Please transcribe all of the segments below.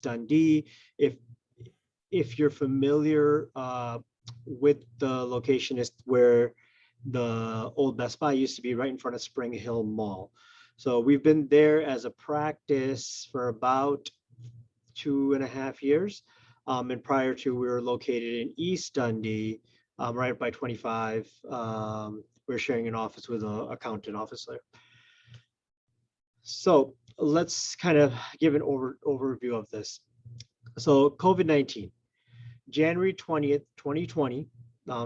Dundee. If you're familiar with the location, is where the old Best Buy used to be, right in front of Spring Hill Mall. So we've been there as a practice for about 2.5 years. And prior to, we were located in East Dundee, right by 25. We're sharing an office with an accountant office there. So let's kind of give an overview of this. So COVID-19, January 20th, 2020,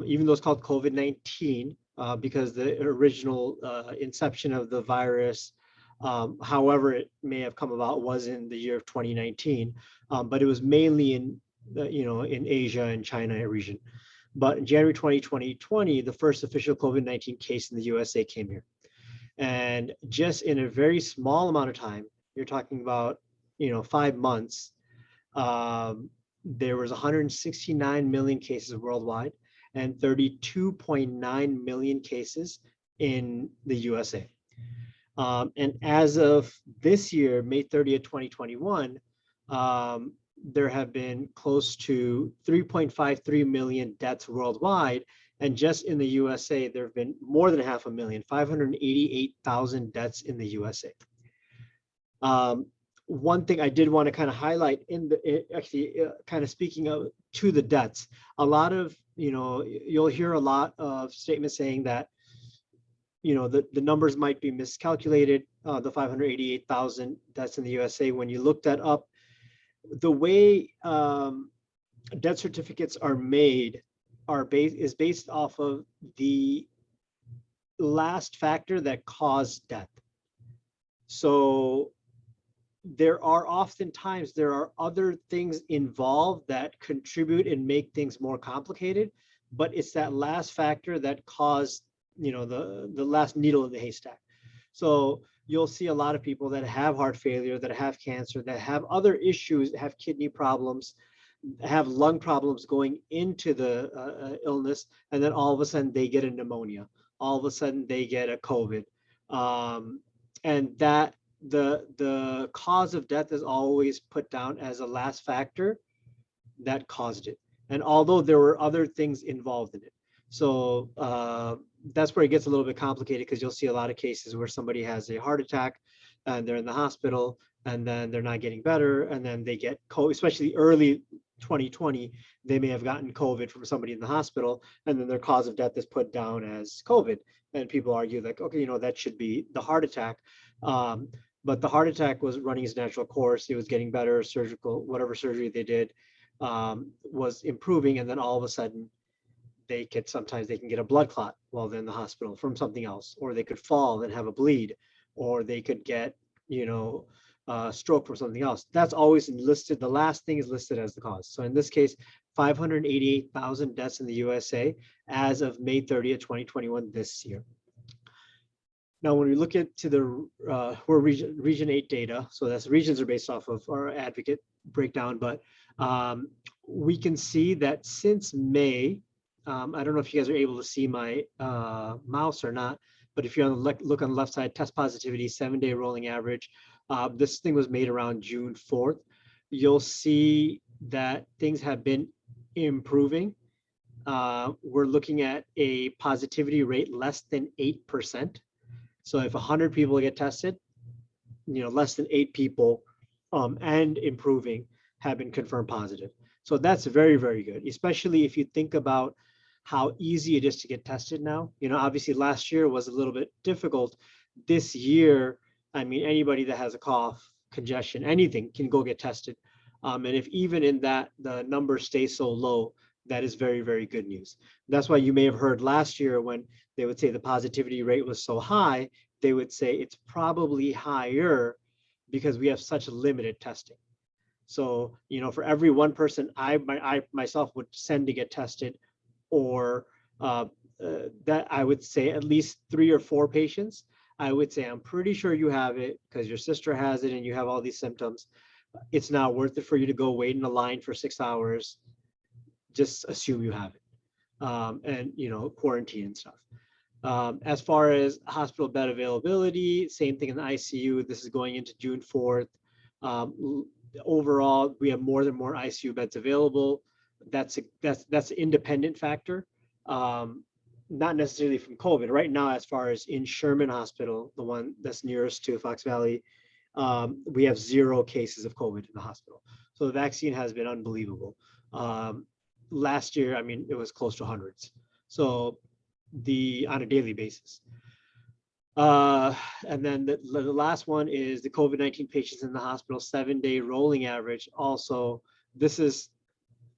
even though it's called COVID-19, because the original inception of the virus, however it may have come about, was in the year of 2019, but it was mainly in in Asia and China region. But in January 2020, the first official COVID-19 case in the USA came here, and just in a very small amount of time, you're talking about 5 months, there was 169 million cases worldwide and 32.9 million cases in the USA. And as of this year, May 30th, 2021, there have been close to 3.53 million deaths worldwide. And just in the USA, there have been more than 500,000, 588,000 deaths in the USA. One thing I did want to kind of highlight kind of speaking to the deaths, a lot of, you'll hear a lot of statements saying that, the numbers might be miscalculated, the 588,000 deaths in the USA. When you look that up, the way death certificates are made is based off of the last factor that caused death. So there are other things involved that contribute and make things more complicated, but it's that last factor that caused, the last needle in the haystack. So you'll see a lot of people that have heart failure, that have cancer, that have other issues, have kidney problems, have lung problems going into the illness, and then all of a sudden they get a pneumonia. All of a sudden they get a COVID, and that the cause of death is always put down as a last factor that caused it. And although there were other things involved in it, so that's where it gets a little bit complicated, because you'll see a lot of cases where somebody has a heart attack and they're in the hospital and then they're not getting better, and then they get COVID, especially early 2020, they may have gotten COVID from somebody in the hospital, and then their cause of death is put down as COVID. And people argue like, okay, that should be the heart attack. But the heart attack was running its natural course. It was getting better, whatever surgery they did was improving. And then all of a sudden, sometimes they can get a blood clot while they're in the hospital from something else, or they could fall and have a bleed, or they could get, stroke from something else. That's always listed. The last thing is listed as the cause. So in this case, 588,000 deaths in the USA as of May 30th, 2021, this year. Now, when we look into the region 8 data, so that's regions are based off of our Advocate breakdown, but we can see that since May, I don't know if you guys are able to see my mouse or not, but if you look on the left side, test positivity, 7-day rolling average, this thing was made around June 4th. You'll see that things have been improving. We're looking at a positivity rate less than 8%. So if 100 people get tested, less than 8 people and improving have been confirmed positive. So that's very, very good, especially if you think about how easy it is to get tested now. Obviously last year was a little bit difficult. This year, I mean, anybody that has a cough, congestion, anything can go get tested. And if even in that, the numbers stay so low, that is very, very good news. That's why you may have heard last year when they would say the positivity rate was so high, they would say it's probably higher because we have such limited testing. So, for every one person I myself would send to get tested, or that I would say at least 3 or 4 patients, I would say, I'm pretty sure you have it because your sister has it and you have all these symptoms. It's not worth it for you to go wait in a line for 6 hours. Just assume you have it, and quarantine and stuff. As far as hospital bed availability, same thing in the ICU. This is going into June 4th. overall, we have more ICU beds available. That's an independent factor, not necessarily from COVID. Right now, as far as in Sherman Hospital, the one that's nearest to Fox Valley, we have 0 cases of COVID in the hospital. So the vaccine has been unbelievable. Last year, I mean, it was close to hundreds. So on a daily basis. And then the last one is the COVID-19 patients in the hospital 7-day rolling average. Also, this is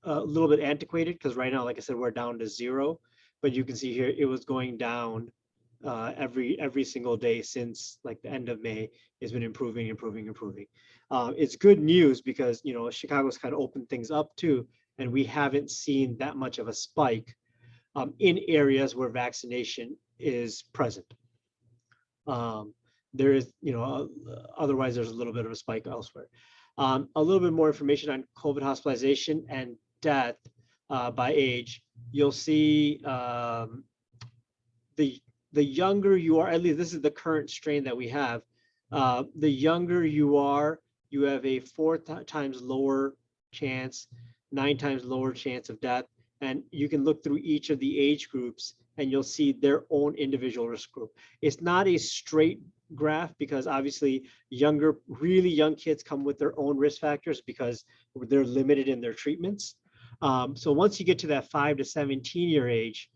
a little bit antiquated because right now, like I said, we're down to 0. But you can see here it was going down every single day since like the end of May. It's been improving. It's good news because Chicago's kind of opened things up too, and we haven't seen that much of a spike in areas where vaccination is present. There is, otherwise there's a little bit of a spike elsewhere. A little bit more information on COVID hospitalization and death by age. You'll see the younger you are, at least this is the current strain that we have, the younger you are, you have a 4 times lower chance, 9 times lower chance of death. And you can look through each of the age groups and you'll see their own individual risk group. It's not a straight graph because obviously really young kids come with their own risk factors because they're limited in their treatments. So once you get to that 5 to 17-year age,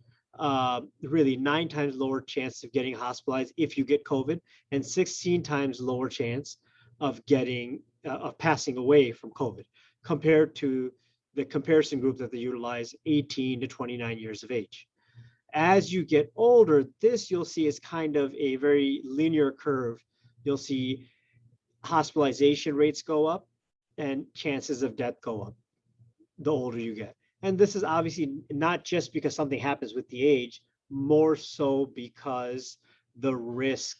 really 9 times lower chance of getting hospitalized if you get COVID, and 16 times lower chance of passing away from COVID, compared to the comparison group that they utilize 18 to 29 years of age. As you get older, this you'll see is kind of a very linear curve. You'll see hospitalization rates go up and chances of death go up the older you get. And this is obviously not just because something happens with the age, more so because the risk,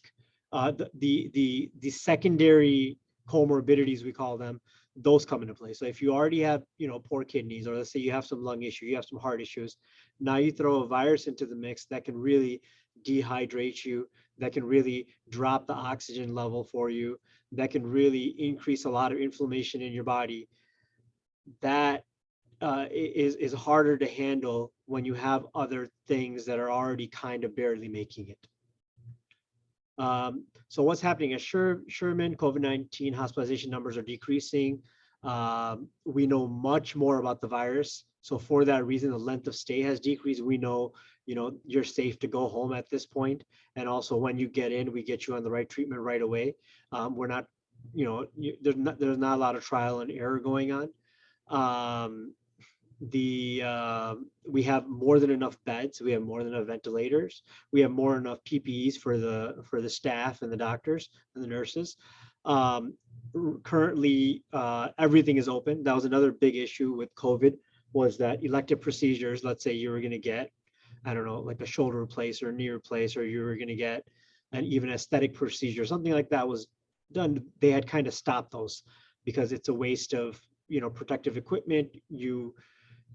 the secondary comorbidities, we call them, those come into play. So if you already have, poor kidneys, or let's say you have some lung issue, you have some heart issues, now you throw a virus into the mix that can really dehydrate you, that can really drop the oxygen level for you, that can really increase a lot of inflammation in your body. That is harder to handle when you have other things that are already kind of barely making it. So what's happening at Sherman? COVID-19 hospitalization numbers are decreasing. We know much more about the virus. So for that reason, the length of stay has decreased. We know, you're safe to go home at this point. And also when you get in, we get you on the right treatment right away. We're not, there's not a lot of trial and error going on. We have more than enough beds. We have more than enough ventilators. We have more than enough PPEs for the staff and the doctors and the nurses. Currently, everything is open. That was another big issue with COVID, was that elective procedures. Let's say you were going to get, I don't know, like a shoulder replace or a knee replace, or you were going to get an even aesthetic procedure, something like that was done. They had kind of stopped those because it's a waste of protective equipment. You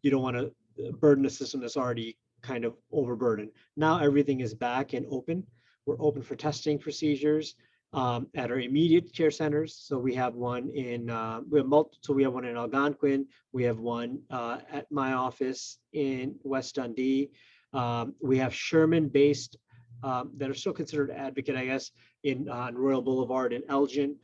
don't want to burden a system that's already kind of overburdened. Now everything is back and open. We're open for testing procedures at our immediate care centers. So we have one in we have one in Algonquin. We have one at my office in West Dundee. We have Sherman-based that are still considered Advocate, I guess, on Royal Boulevard in Elgin.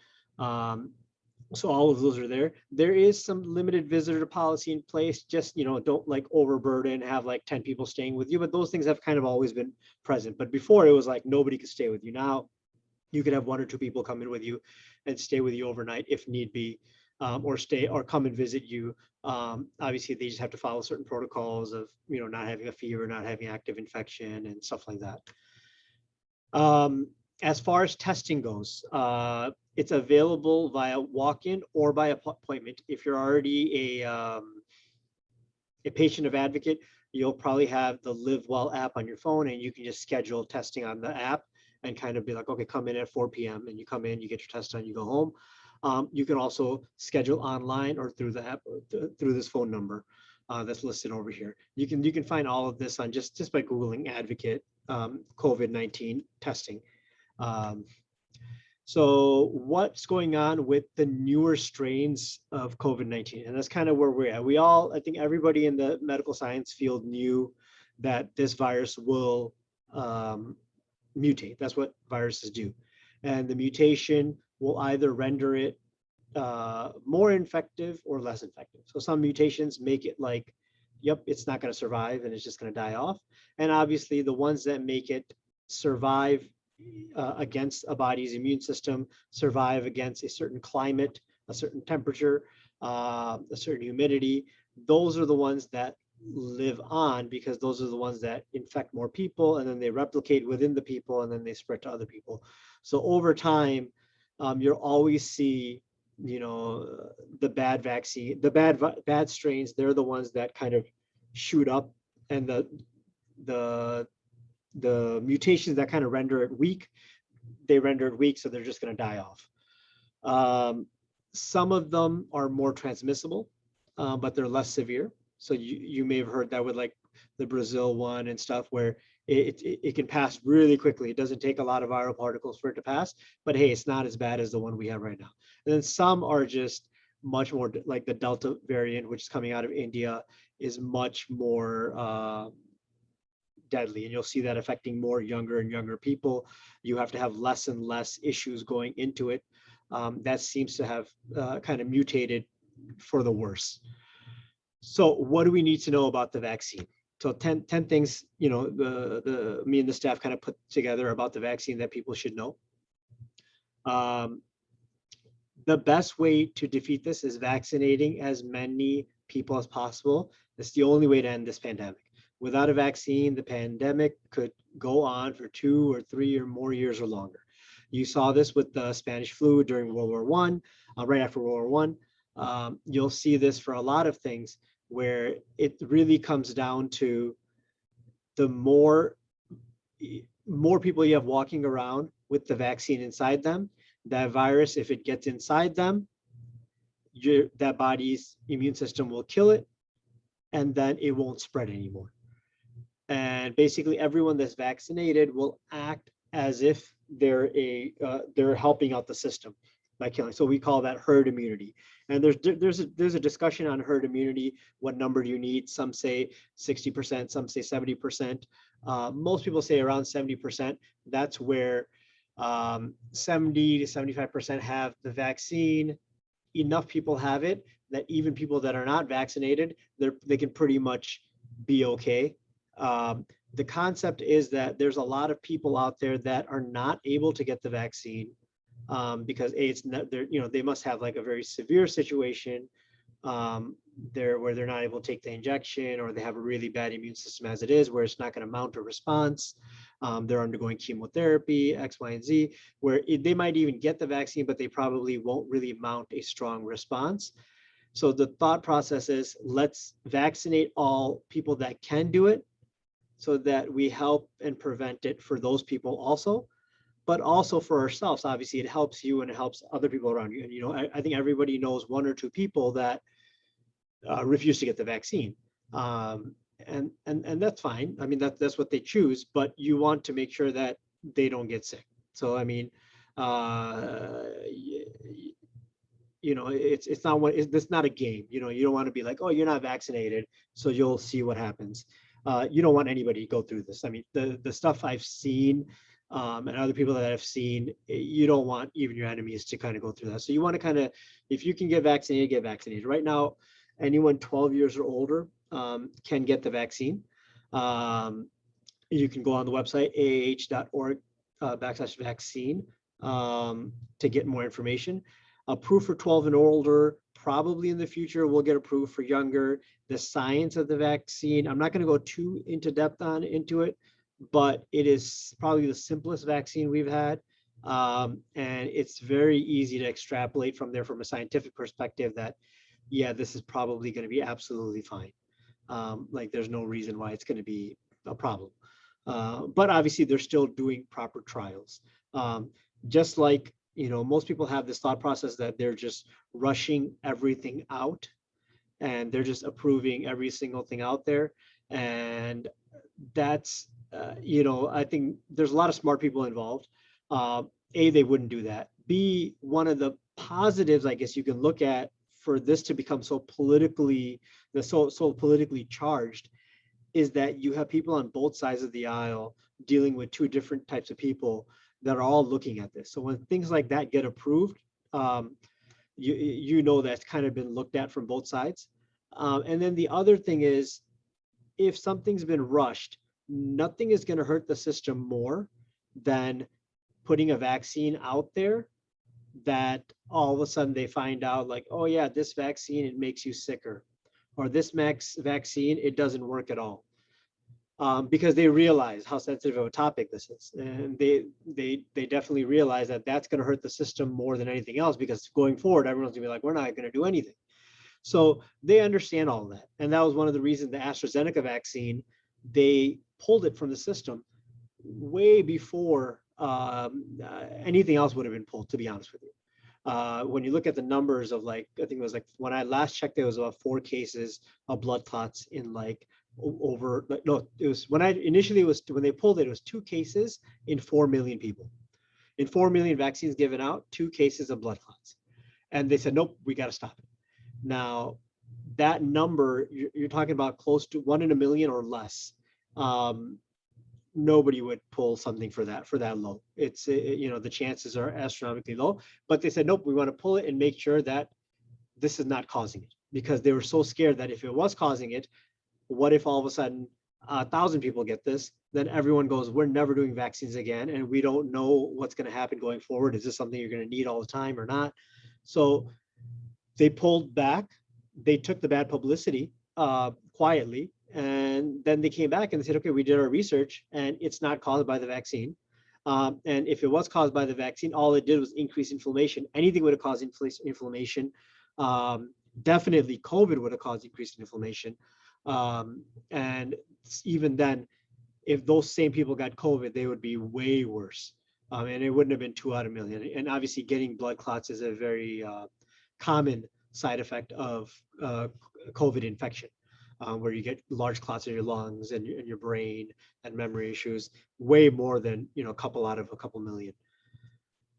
So all of those are there. There is some limited visitor policy in place. Just, don't like overburden, have like 10 people staying with you, but those things have kind of always been present. But before, it was like nobody could stay with you. Now you could have 1 or 2 people come in with you and stay with you overnight if need be, or come and visit you. Obviously they just have to follow certain protocols of, not having a fever, not having active infection and stuff like that. As far as testing goes, it's available via walk-in or by appointment. If you're already a patient of Advocate, you'll probably have the Live Well app on your phone, and you can just schedule testing on the app and kind of be like, okay, come in at 4 p.m. and you come in, you get your test done, you go home. You can also schedule online or through the app, through this phone number that's listed over here. You can find all of this on just by Googling Advocate COVID-19 testing. So what's going on with the newer strains of COVID-19? And that's kind of where we're at. We all, I think everybody in the medical science field knew that this virus will mutate. That's what viruses do. And the mutation will either render it more infective or less infective. So some mutations make it like, yep, it's not going to survive and it's just going to die off. And obviously the ones that make it survive against a body's immune system, survive against a certain climate, a certain temperature, a certain humidity, those are the ones that live on, because those are the ones that infect more people, and then they replicate within the people, and then they spread to other people. So over time, you'll always see, you know, the bad vaccine, the bad strains, they're the ones that kind of shoot up, and the mutations that kind of render it weak, they render it weak, so they're just going to die off. Some of them are more transmissible, but they're less severe. So you may have heard that with like the Brazil one and stuff, where it can pass really quickly. It doesn't take a lot of viral particles for it to pass, but hey, it's not as bad as the one we have right now. And then some are just much more, like the Delta variant, which is coming out of India, is much more deadly, and you'll see that affecting more younger and younger people. You have to have less and less issues going into it. That seems to have kind of mutated for the worse. So what do we need to know about the vaccine? So 10 things, you know, me and the staff kind of put together about the vaccine that people should know. The best way to defeat this is vaccinating as many people as possible. It's the only way to end this pandemic. Without a vaccine, the pandemic could go on for 2 or 3 or more years or longer. You saw this with the Spanish flu during World War I, right after World War I. You'll see this for a lot of things, where it really comes down to the more people you have walking around with the vaccine inside them, that virus, if it gets inside them, that body's immune system will kill it, and then it won't spread anymore. And basically everyone that's vaccinated will act as if they're helping out the system by killing. So we call that herd immunity. And there's a discussion on herd immunity. What number do you need? Some say 60%, some say 70%. Most people say around 70%. That's where 70 to 75% have the vaccine. Enough people have it that even people that are not vaccinated, they can pretty much be okay. The concept is that there's a lot of people out there that are not able to get the vaccine because it's not, they must have like a very severe situation where they're not able to take the injection, or they have a really bad immune system as it is, where it's not going to mount a response. They're undergoing chemotherapy, X, Y, and Z, where they might even get the vaccine, but they probably won't really mount a strong response. So the thought process is, let's vaccinate all people that can do it, so that we help and prevent it for those people also, but also for ourselves. Obviously, it helps you and it helps other people around you. And, you know, I think everybody knows 1 or 2 people that refuse to get the vaccine. And that's fine. I mean, that's what they choose, but you want to make sure that they don't get sick. So, I mean, you know, it's not a game. You know, you don't want to be like, oh, you're not vaccinated, so you'll see what happens. You don't want anybody to go through this. I mean, the stuff I've seen and other people that I've seen, you don't want even your enemies to kind of go through that. So you want to kind of, if you can get vaccinated, get vaccinated. Right now, anyone 12 years or older can get the vaccine. You can go on the website, ah.org/vaccine to get more information. Approved for 12 and older. Probably in the future, we'll get approved for younger. The science of the vaccine, I'm not going to go too into depth into it, but it is probably the simplest vaccine we've had. And it's very easy to extrapolate from there from a scientific perspective that, yeah, this is probably going to be absolutely fine. Like there's no reason why it's going to be a problem. But obviously they're still doing proper trials. Just like, you know, most people have this thought process that they're just rushing everything out and they're just approving every single thing out there. And that's, you know, I think there's a lot of smart people involved. They wouldn't do that. be one of the positives, I guess you can look at for this to become so politically, so politically charged, is that you have people on both sides of the aisle dealing with two different types of people that are all looking at this. So when things like that get approved, you know that's kind of been looked at from both sides. And then the other thing is, if something's been rushed, nothing is going to hurt the system more than putting a vaccine out there that all of a sudden they find out like, oh yeah, this vaccine, it makes you sicker, or this vaccine, it doesn't work at all. Because they realize how sensitive of a topic this is, and they definitely realize that that's going to hurt the system more than anything else, because going forward, everyone's going to be like, we're not going to do anything. So they understand all of that, and that was one of the reasons the AstraZeneca vaccine, they pulled it from the system way before anything else would have been pulled, to be honest with you. When you look at the numbers of, like, I think it was like, when I last checked, there was about 4 cases of blood clots in like over, no, it was when I initially was, when they pulled it, it was 2 cases in 4 million people. In 4 million vaccines given out, 2 cases of blood clots. And they said, nope, we got to stop it. Now, that number, you're talking about close to 1 in a million or less. Nobody would pull something for that low. It's, the chances are astronomically low, but they said, nope, we want to pull it and make sure that this is not causing it, because they were so scared that if it was causing it, what if all of a sudden 1,000 people get this, then everyone goes, we're never doing vaccines again, and we don't know what's going to happen going forward. Is this something you're going to need all the time or not? So they pulled back. They took the bad publicity quietly, and then they came back and they said, okay, we did our research, and it's not caused by the vaccine. And if it was caused by the vaccine, all it did was increase inflammation. Anything would have caused inflammation. Definitely COVID would have caused increased inflammation. And even then, if those same people got COVID, they would be way worse. And it wouldn't have been 2 out of a million. And obviously getting blood clots is a very common side effect of COVID infection, where you get large clots in your lungs and your brain and memory issues, way more than, a couple out of a couple million.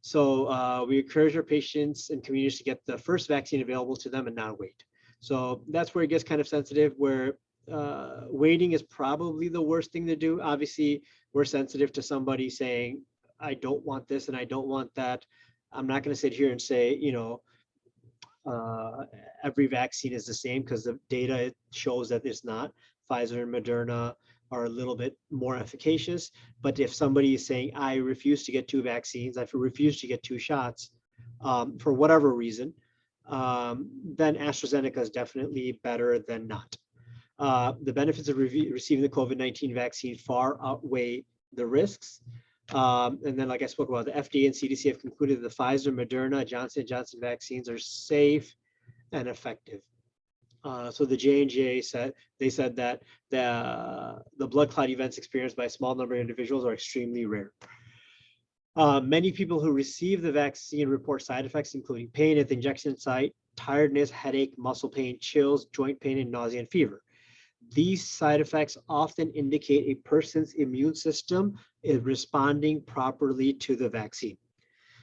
So we encourage our patients and communities to get the first vaccine available to them and not wait. So that's where it gets kind of sensitive, where waiting is probably the worst thing to do. Obviously, we're sensitive to somebody saying, I don't want this and I don't want that. I'm not going to sit here and say, every vaccine is the same, because the data shows that it's not. Pfizer and Moderna are a little bit more efficacious. But if somebody is saying, I refuse to get 2 vaccines, I refuse to get 2 shots for whatever reason, then AstraZeneca is definitely better than not. The benefits of receiving the COVID-19 vaccine far outweigh the risks. And then, like I spoke about, the FDA and CDC have concluded that the Pfizer, Moderna, Johnson & Johnson vaccines are safe and effective. So the J&J said that the blood clot events experienced by a small number of individuals are extremely rare. Many people who receive the vaccine report side effects, including pain at the injection site, tiredness, headache, muscle pain, chills, joint pain, and nausea and fever. These side effects often indicate a person's immune system is responding properly to the vaccine.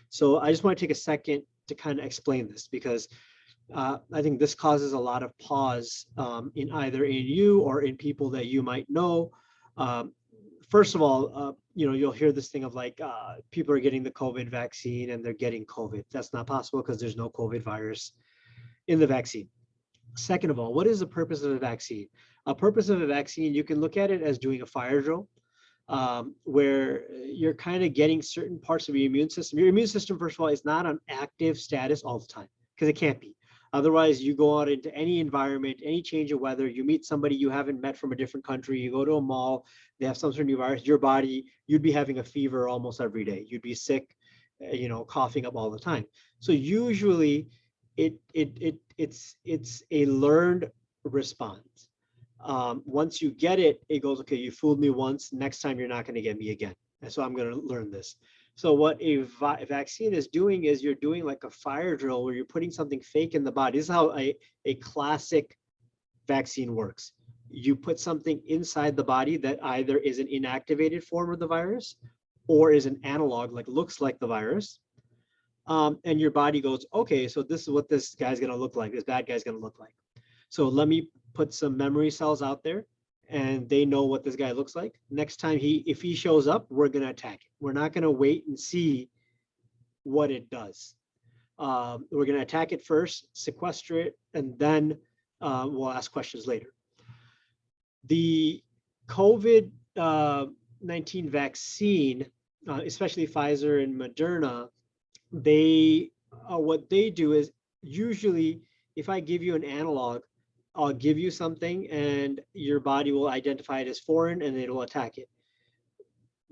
So I just want to take a second to kind of explain this, because I think this causes a lot of pause in either in you or in people that you might know. First of all, you'll hear this thing of like, people are getting the COVID vaccine and they're getting COVID. That's not possible, because there's no COVID virus in the vaccine. Second of all, what is the purpose of a vaccine? A purpose of a vaccine, you can look at it as doing a fire drill, where you're kind of getting certain parts of your immune system. Your immune system, first of all, is not on active status all the time, because it can't be. Otherwise, you go out into any environment, any change of weather, you meet somebody you haven't met from a different country, you go to a mall, they have some sort of new virus, your body, you'd be having a fever almost every day. You'd be sick, coughing up all the time. So usually it's a learned response. Once you get it, it goes, okay, you fooled me once, next time you're not going to get me again. And so I'm going to learn this. So what a vaccine is doing is you're doing like a fire drill, where you're putting something fake in the body. This is how a classic vaccine works. You put something inside the body that either is an inactivated form of the virus or is an analog, like looks like the virus. And your body goes, okay, so this is what this guy's going to look like. This bad guy's going to look like. So let me put some memory cells out there, and they know what this guy looks like. Next time if he shows up, we're going to attack it. We're not going to wait and see what it does. We're going to attack it first, sequester it, and then we'll ask questions later. The COVID-19 vaccine, especially Pfizer and Moderna, what they do is, usually if I give you an analog, I'll give you something and your body will identify it as foreign and it will attack it.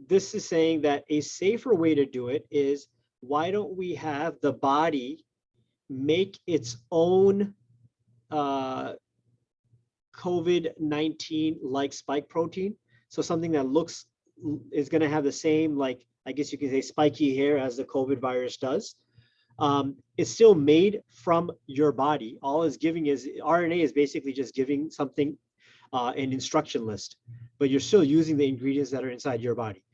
This is saying that a safer way to do it is, why don't we have the body make its own COVID-19 like spike protein? So something that is going to have the same, like, I guess you can say, spiky hair as the COVID virus does. It's still made from your body. All it's giving is, RNA is basically just giving something, an instruction list, but you're still using the ingredients that are inside your body.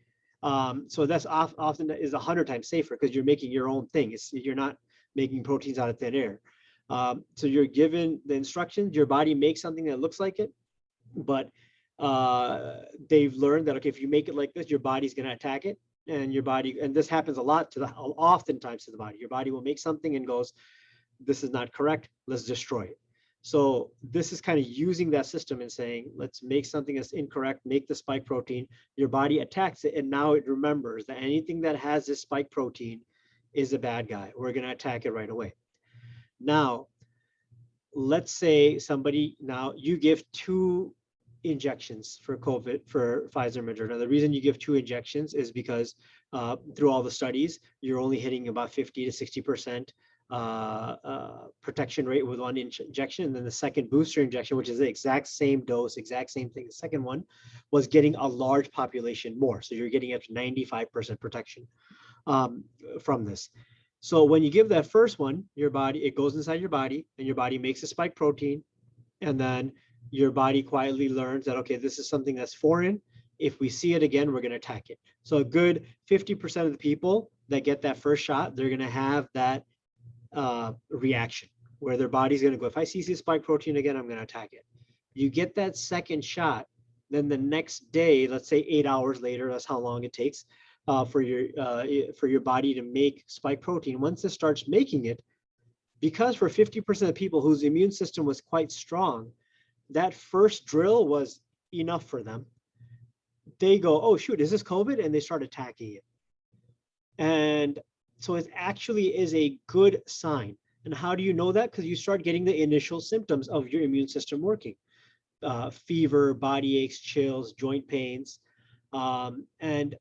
So that's often is 100 times safer, because you're making your own thing. You're not making proteins out of thin air. So you're given the instructions, your body makes something that looks like it, but they've learned that, okay, if you make it like this, your body's going to attack it. And your body, and this happens oftentimes to the body, your body will make something and goes, this is not correct, let's destroy it. So this is kind of using that system and saying, let's make something that's incorrect, make the spike protein, your body attacks it, and now it remembers that anything that has this spike protein is a bad guy. We're going to attack it right away. Now, let's say now you give 2 injections for COVID for Pfizer Moderna. The reason you give 2 injections is because through all the studies, you're only hitting about 50 to 60% protection rate with 1 injection. And then the second booster injection, which is the exact same dose, exact same thing, the second one was getting a large population more. So you're getting up to 95% protection from this. So when you give that first one, it goes inside your body, and your body makes a spike protein, and then your body quietly learns that, okay, this is something that's foreign. If we see it again, we're going to attack it. So a good 50% of the people that get that first shot, they're going to have that reaction where their body's going to go, if I see this spike protein again, I'm going to attack it. You get that second shot, then the next day, let's say 8 hours later, that's how long it takes for your body to make spike protein. Once it starts making it, because for 50% of people whose immune system was quite strong, that first drill was enough for them. They go, oh shoot, is this COVID? And they start attacking it. And so it actually is a good sign. And how do you know that? Because you start getting the initial symptoms of your immune system working. Fever, body aches, chills, joint pains. And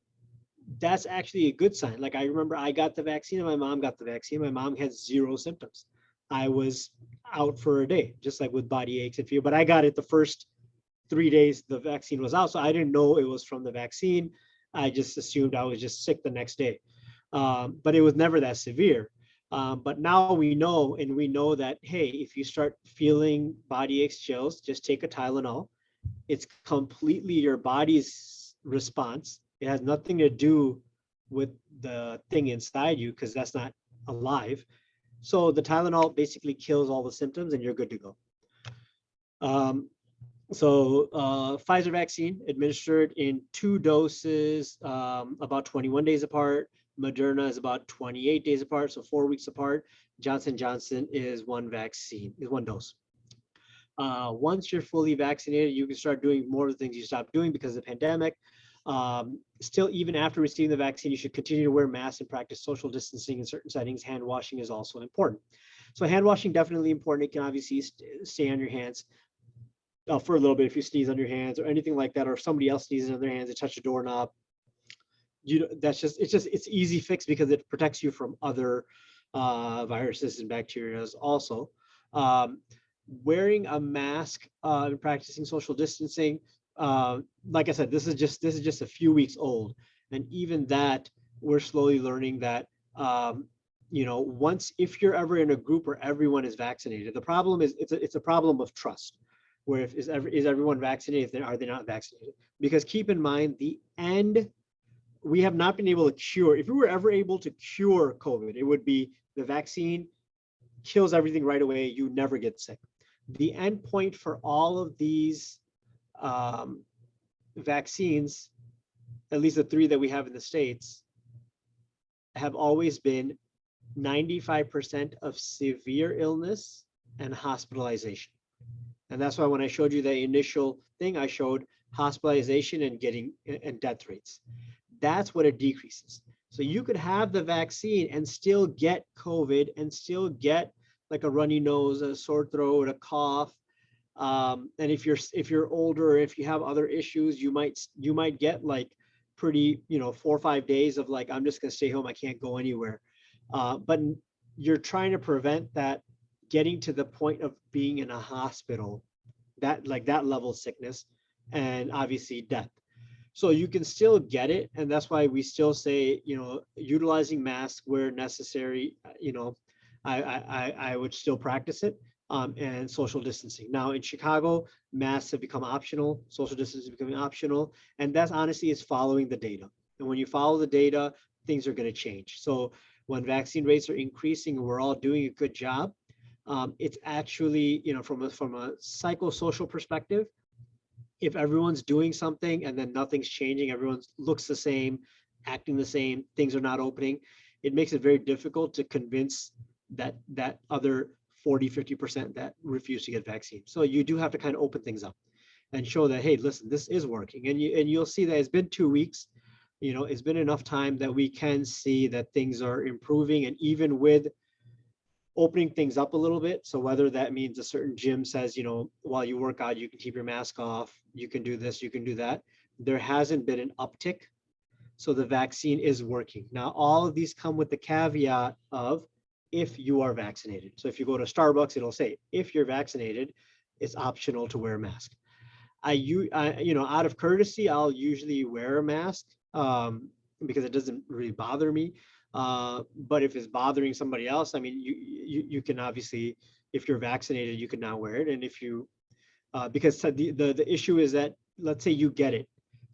that's actually a good sign. Like, I remember I got the vaccine and my mom got the vaccine. My mom had 0 symptoms. I was out for a day, just like with body aches and fever, but I got it the first 3 days the vaccine was out. So I didn't know it was from the vaccine. I just assumed I was just sick the next day. But it was never that severe. But now we know that, hey, if you start feeling body aches, chills, just take a Tylenol. It's completely your body's response. It has nothing to do with the thing inside you, because that's not alive. So the Tylenol basically kills all the symptoms and you're good to go. Pfizer vaccine administered in 2 doses, about 21 days apart. Moderna is about 28 days apart, so 4 weeks apart. Johnson & Johnson is 1 dose. Once you're fully vaccinated, you can start doing more of the things you stopped doing because of the pandemic. Still, even after receiving the vaccine, you should continue to wear masks and practice social distancing in certain settings. Hand washing is also important. So hand washing, definitely important. It can obviously stay on your hands for a little bit if you sneeze on your hands or anything like that, or if somebody else sneezes on their hands, they touch a doorknob. It's easy fix because it protects you from other viruses and bacteria also. Wearing a mask and practicing social distancing, like I said, this is just a few weeks old, and even that we're slowly learning that if you're ever in a group where everyone is vaccinated, the problem is it's a problem of trust, where is everyone vaccinated, are they not vaccinated? Because keep in mind, the end we have not been able to cure. If we were ever able to cure COVID, it would be the vaccine kills everything right away. You never get sick. The end point for all of these vaccines, at least the 3 that we have in the States, have always been 95% of severe illness and hospitalization. And that's why when I showed you the initial thing, I showed hospitalization and death rates. That's what it decreases. So you could have the vaccine and still get COVID and still get like a runny nose, a sore throat, a cough. And if you're older, if you have other issues, you might get like pretty, 4 or 5 days of like, I'm just going to stay home. I can't go anywhere. But you're trying to prevent that getting to the point of being in a hospital, that level of sickness, and obviously death. So you can still get it. And that's why we still say, utilizing masks where necessary, I would still practice it, and social distancing. Now in Chicago, masks have become optional, social distancing is becoming optional. And that's honestly is following the data. And when you follow the data, things are going to change. So when vaccine rates are increasing and we're all doing a good job, it's actually, from a psychosocial perspective, if everyone's doing something and then nothing's changing, everyone looks the same, acting the same, things are not opening, it makes it very difficult to convince that other 40-50% that refuse to get vaccine. So you do have to kind of open things up and show that, hey, listen, this is working. And you'll see that it's been 2 weeks. It's been enough time that we can see that things are improving. And even with opening things up a little bit, so whether that means a certain gym says, while you work out, you can keep your mask off, you can do this, you can do that, there hasn't been an uptick. So the vaccine is working. Now, all of these come with the caveat of if you are vaccinated. So if you go to Starbucks, it'll say, if you're vaccinated, it's optional to wear a mask. Out of courtesy, I'll usually wear a mask because it doesn't really bother me. But if it's bothering somebody else, I mean, you can obviously, if you're vaccinated, you can now wear it. And if you, because the issue is that, let's say you get it,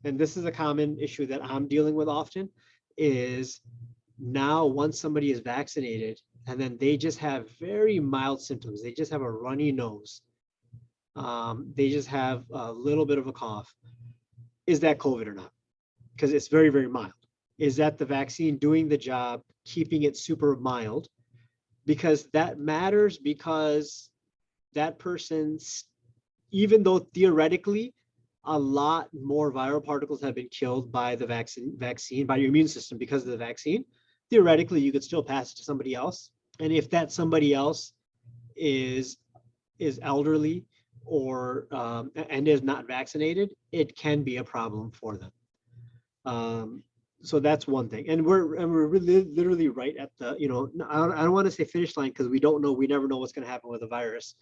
and this is a common issue that I'm dealing with often, is now once somebody is vaccinated and then they just have very mild symptoms, they just have a runny nose, they just have a little bit of a cough, is that COVID or not? Because it's very, very mild. Is that the vaccine doing the job, keeping it super mild? Because that matters, because that person's, even though theoretically a lot more viral particles have been killed by the vaccine, by your immune system because of the vaccine, theoretically you could still pass it to somebody else. And if that somebody else is elderly or and is not vaccinated, it can be a problem for them. So that's one thing. And we're really literally right at the, I don't want to say finish line because we don't know, we never know what's going to happen with the virus.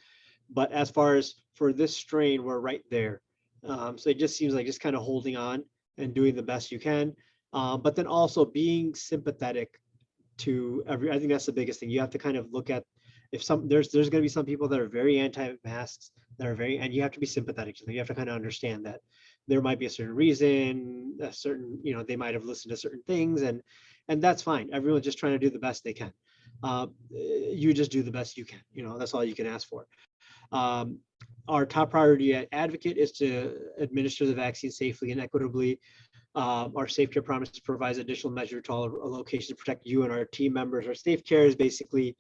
But as far as for this strain, we're right there. So it just seems like just kind of holding on and doing the best you can. But then also being sympathetic to I think that's the biggest thing. You have to kind of look at, if there's going to be some people that are very anti-masks, and you have to be sympathetic to them. You have to kind of understand that there might be a certain reason, a certain, they might have listened to certain things, and that's fine. Everyone's just trying to do the best they can. You just do the best you can. That's all you can ask for. Our top priority at Advocate is to administer the vaccine safely and equitably. Our Safe Care promise provides additional measure to all our locations to protect you and our team members. Our Safe Care is basically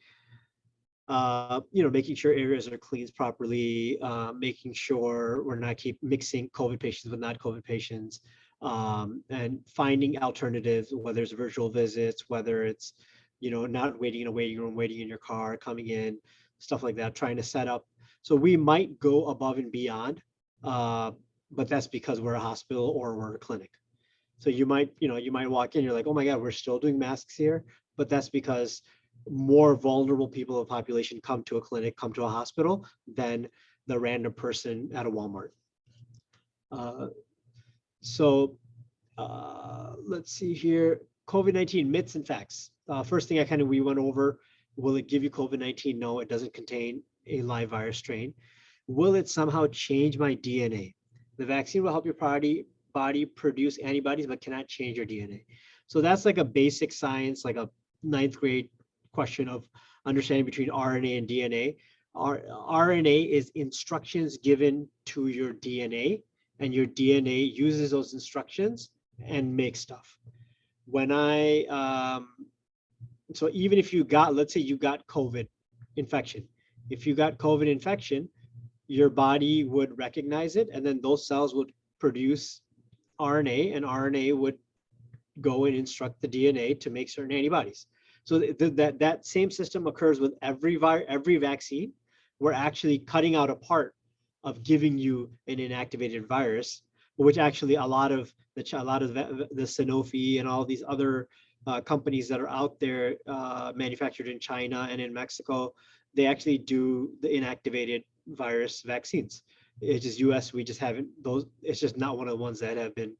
making sure areas are cleaned properly, making sure we're not keep mixing COVID patients with not COVID patients, and finding alternatives, whether it's virtual visits, whether it's, not waiting in a waiting room, waiting in your car, coming in, stuff like that, trying to set up. So we might go above and beyond, but that's because we're a hospital or we're a clinic. So you might walk in, you're like, oh my God, we're still doing masks here, but that's because more vulnerable people in the population come to a clinic, come to a hospital than the random person at a Walmart. Let's see here. COVID-19 myths and facts. First thing we went over, will it give you COVID-19? No, it doesn't contain a live virus strain. Will it somehow change my DNA? The vaccine will help your body produce antibodies but cannot change your DNA. So that's like a basic science, like a ninth grade question of understanding between RNA and DNA. RNA is instructions given to your DNA, and your DNA uses those instructions and makes stuff. So even if you got, let's say you got COVID infection, if you got COVID infection, your body would recognize it, and then those cells would produce RNA, and RNA would go and instruct the DNA to make certain antibodies. So that same system occurs with every vaccine. We're actually cutting out a part of giving you an inactivated virus, which actually a lot of the Sanofi and all these other companies that are out there manufactured in China and in Mexico, they actually do the inactivated virus vaccines. It's just US, we just haven't, those, it's just not one of the ones that have been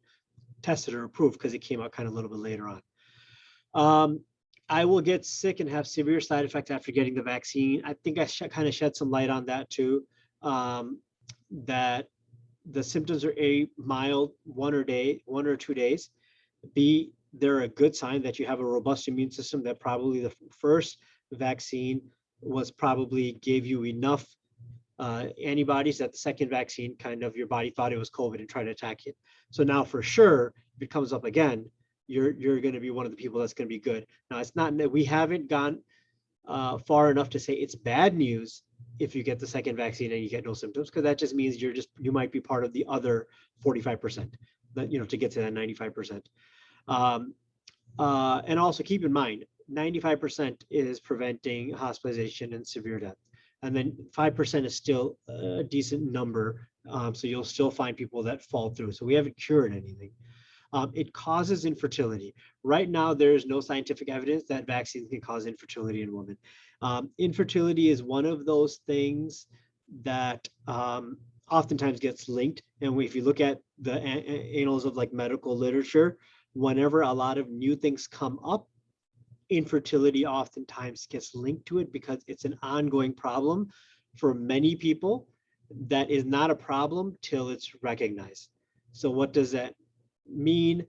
tested or approved because it came out kind of a little bit later on. I will get sick and have severe side effects after getting the vaccine. I think I kind of shed some light on that too, that the symptoms are A, mild, 1 or 2 days. B, they're a good sign that you have a robust immune system, that probably the first vaccine was probably gave you enough antibodies that the second vaccine kind of your body thought it was COVID and tried to attack it. So now for sure, if it comes up again, you're going to be one of the people that's going to be good. Now it's not that we haven't gone far enough to say it's bad news if you get the second vaccine and you get no symptoms, because that just means you might be part of the other 45%, that, to get to that 95%. And also keep in mind, 95% is preventing hospitalization and severe death. And then 5% is still a decent number. So you'll still find people that fall through. So we haven't cured anything. It causes infertility. Right now, there is no scientific evidence that vaccines can cause infertility in women. Infertility is one of those things that oftentimes gets linked. And if you look at the annals of like medical literature, whenever a lot of new things come up, infertility oftentimes gets linked to it because it's an ongoing problem for many people that is not a problem till it's recognized. So what does that mean?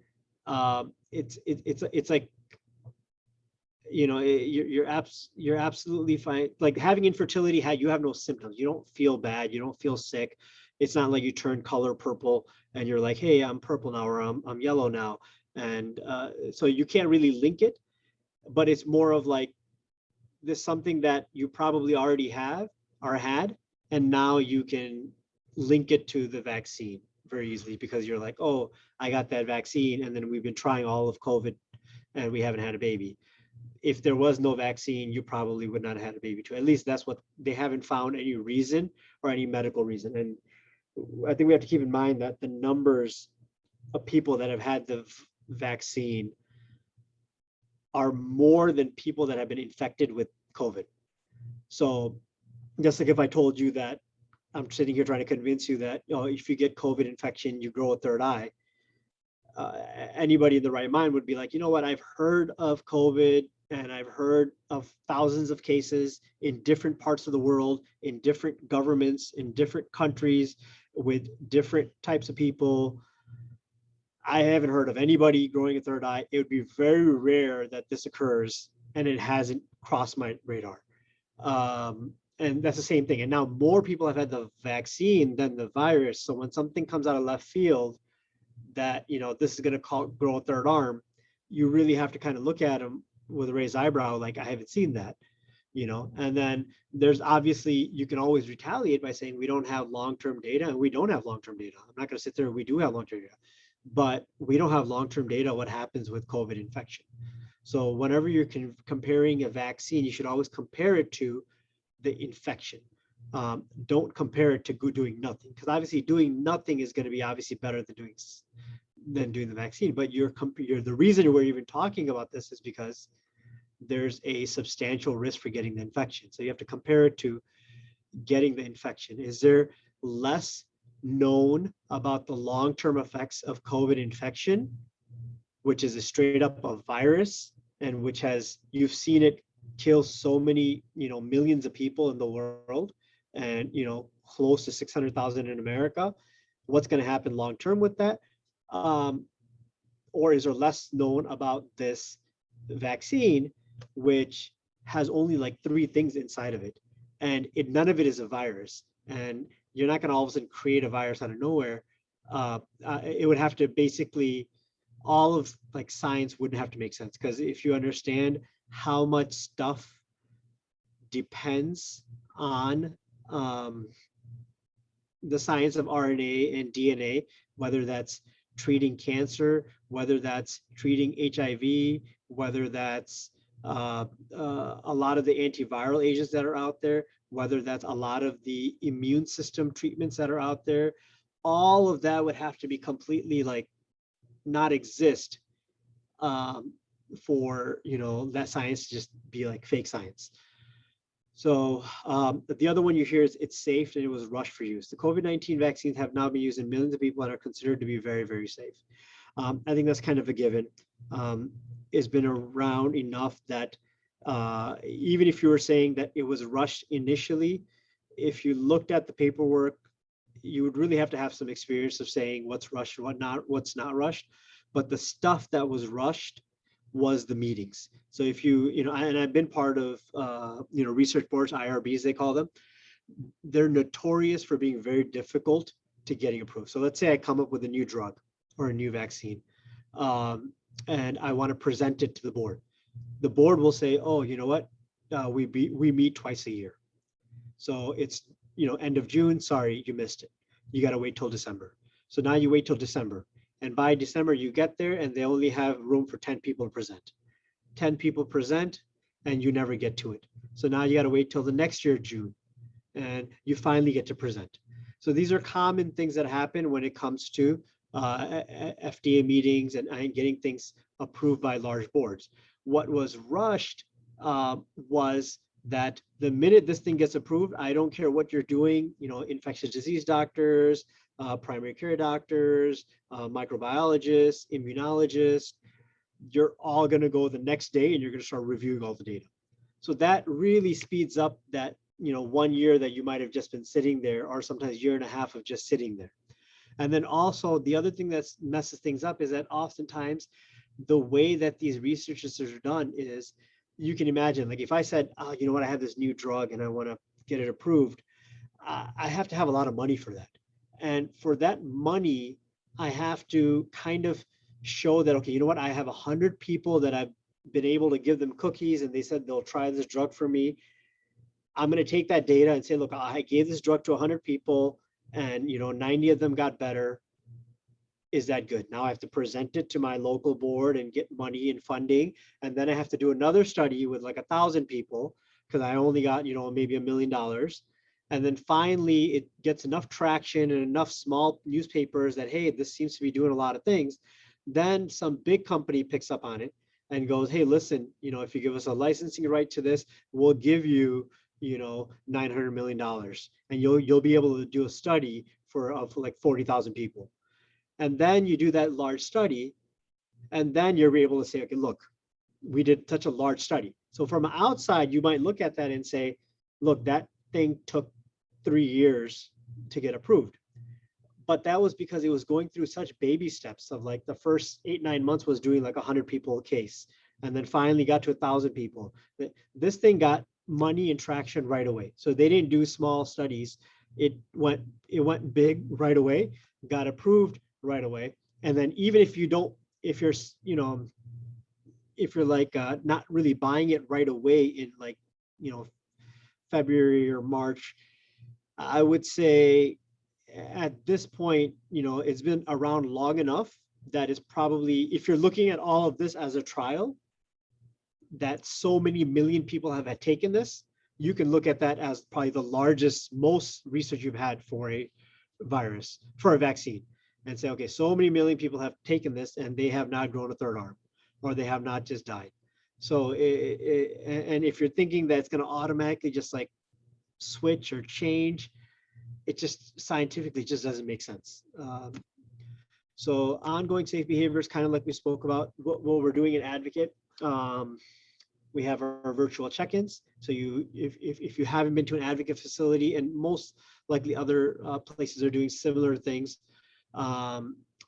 It's like, you're absolutely fine. Like having infertility, you have no symptoms. You don't feel bad. You don't feel sick. It's not like you turn color purple and you're like, hey, I'm purple now, or I'm yellow now. And so you can't really link it, but it's more of like this something that you probably already have or had, and now you can link it to the vaccine very easily because you're like, oh, I got that vaccine, and then we've been trying all of COVID and we haven't had a baby. If there was no vaccine, you probably would not have had a baby too. At least that's what they haven't found any reason or any medical reason. And I think we have to keep in mind that the numbers of people that have had the vaccine are more than people that have been infected with COVID. So just like if I told you that I'm sitting here trying to convince you that, if you get COVID infection, you grow a third eye, anybody in the right mind would be like, you know what, I've heard of COVID and I've heard of thousands of cases in different parts of the world, in different governments, in different countries, with different types of people. I haven't heard of anybody growing a third eye. It would be very rare that this occurs, and it hasn't crossed my radar. And that's the same thing. And now more people have had the vaccine than the virus. So when something comes out of left field that, this is going to grow a third arm, you really have to kind of look at them with a raised eyebrow, like, I haven't seen that, and then there's obviously, you can always retaliate by saying we don't have long-term data, and we don't have long-term data. I'm not going to sit there, we do have long-term data, but we don't have long-term data what happens with COVID infection. So whenever you're comparing a vaccine, you should always compare it to the infection. Don't compare it to doing nothing, because obviously doing nothing is going to be obviously better than doing the vaccine. But the reason we're even talking about this is because there's a substantial risk for getting the infection. So you have to compare it to getting the infection. Is there less known about the long-term effects of COVID infection, which is a straight up a virus, and which you've seen it kill so many, millions of people in the world, and, close to 600,000 in America? What's going to happen long-term with that? or is there less known about this vaccine, which has only like 3 things inside of it, and none of it is a virus, and you're not going to all of a sudden create a virus out of nowhere. It would have to basically, all of like science wouldn't have to make sense, because if you understand how much stuff depends on the science of RNA and DNA, whether that's treating cancer, whether that's treating HIV, whether that's a lot of the antiviral agents that are out there, whether that's a lot of the immune system treatments that are out there, all of that would have to be completely like not exist for, you know, that science to just be like fake science. So the other one you hear is it's safe and it was rushed for use. The COVID-19 vaccines have now been used in millions of people and are considered to be very, very safe. I think that's kind of a given. It's been around enough that even if you were saying that it was rushed initially, if you looked at the paperwork, you would really have to have some experience of saying what's rushed, what's not rushed. But the stuff that was rushed was the meetings. So if you know, and I've been part of, you know, research boards, IRBs, they call them. They're notorious for being very difficult to getting approved. So let's say I come up with a new drug or a new vaccine, and I want to present it to the board. The board will say, oh, you know what? We meet twice a year. So it's, you know, end of June, sorry, you missed it. You got to wait till December. So now you wait till December. And by December, you get there and they only have room for 10 people to present. 10 people present and you never get to it. So now you got to wait till the next year, June, and you finally get to present. So these are common things that happen when it comes to FDA meetings and getting things approved by large boards. What was rushed was that the minute this thing gets approved, I don't care what you're doing, you know, infectious disease doctors, primary care doctors, microbiologists, immunologists, you're all going to go the next day and you're going to start reviewing all the data. So that really speeds up that, you know, 1 year that you might have just been sitting there, or sometimes 1.5 years of just sitting there. And then also the other thing that messes things up is that oftentimes the way that these researches are done is, you can imagine, like if I said, oh, you know what, I have this new drug and I want to get it approved, I have to have a lot of money for that. And for that money, I have to kind of show that, okay, you know what, I have 100 people that I've been able to give them cookies and they said they'll try this drug for me. I'm going to take that data and say, look, I gave this drug to 100 people and, you know, 90 of them got better. Is that good? Now I have to present it to my local board and get money and funding. And then I have to do another study with like 1,000 people because I only got, you know, maybe $1 million. And then finally it gets enough traction and enough small newspapers that, hey, this seems to be doing a lot of things. Then some big company picks up on it and goes, hey, listen, you know, if you give us a licensing right to this, we'll give you, you know, $900 million and you'll be able to do a study for like 40,000 people. And then you do that large study, and then you're able to say, okay, look, we did such a large study. So from outside, you might look at that and say, look, that thing took 3 years to get approved. But that was because it was going through such baby steps of like the first 8-9 months was doing like 100 people a case, and then finally got to 1,000 people. This thing got money and traction right away. So they didn't do small studies. It went big right away, got approved right away. And then even if you don't, if you're, you know, if you're like not really buying it right away in like, you know, February or March, I would say at this point, you know, it's been around long enough that it's probably, if you're looking at all of this as a trial, that so many million people have had taken this, you can look at that as probably the largest, most research you've had for a virus, for a vaccine, and say, okay, so many million people have taken this and they have not grown a third arm, or they have not just died. So, and if you're thinking that it's going to automatically just like switch or change, it just scientifically just doesn't make sense. So ongoing safe behaviors, kind of like we spoke about, what we're doing at Advocate. We have our virtual check-ins. So if you haven't been to an Advocate facility, and most likely other places are doing similar things,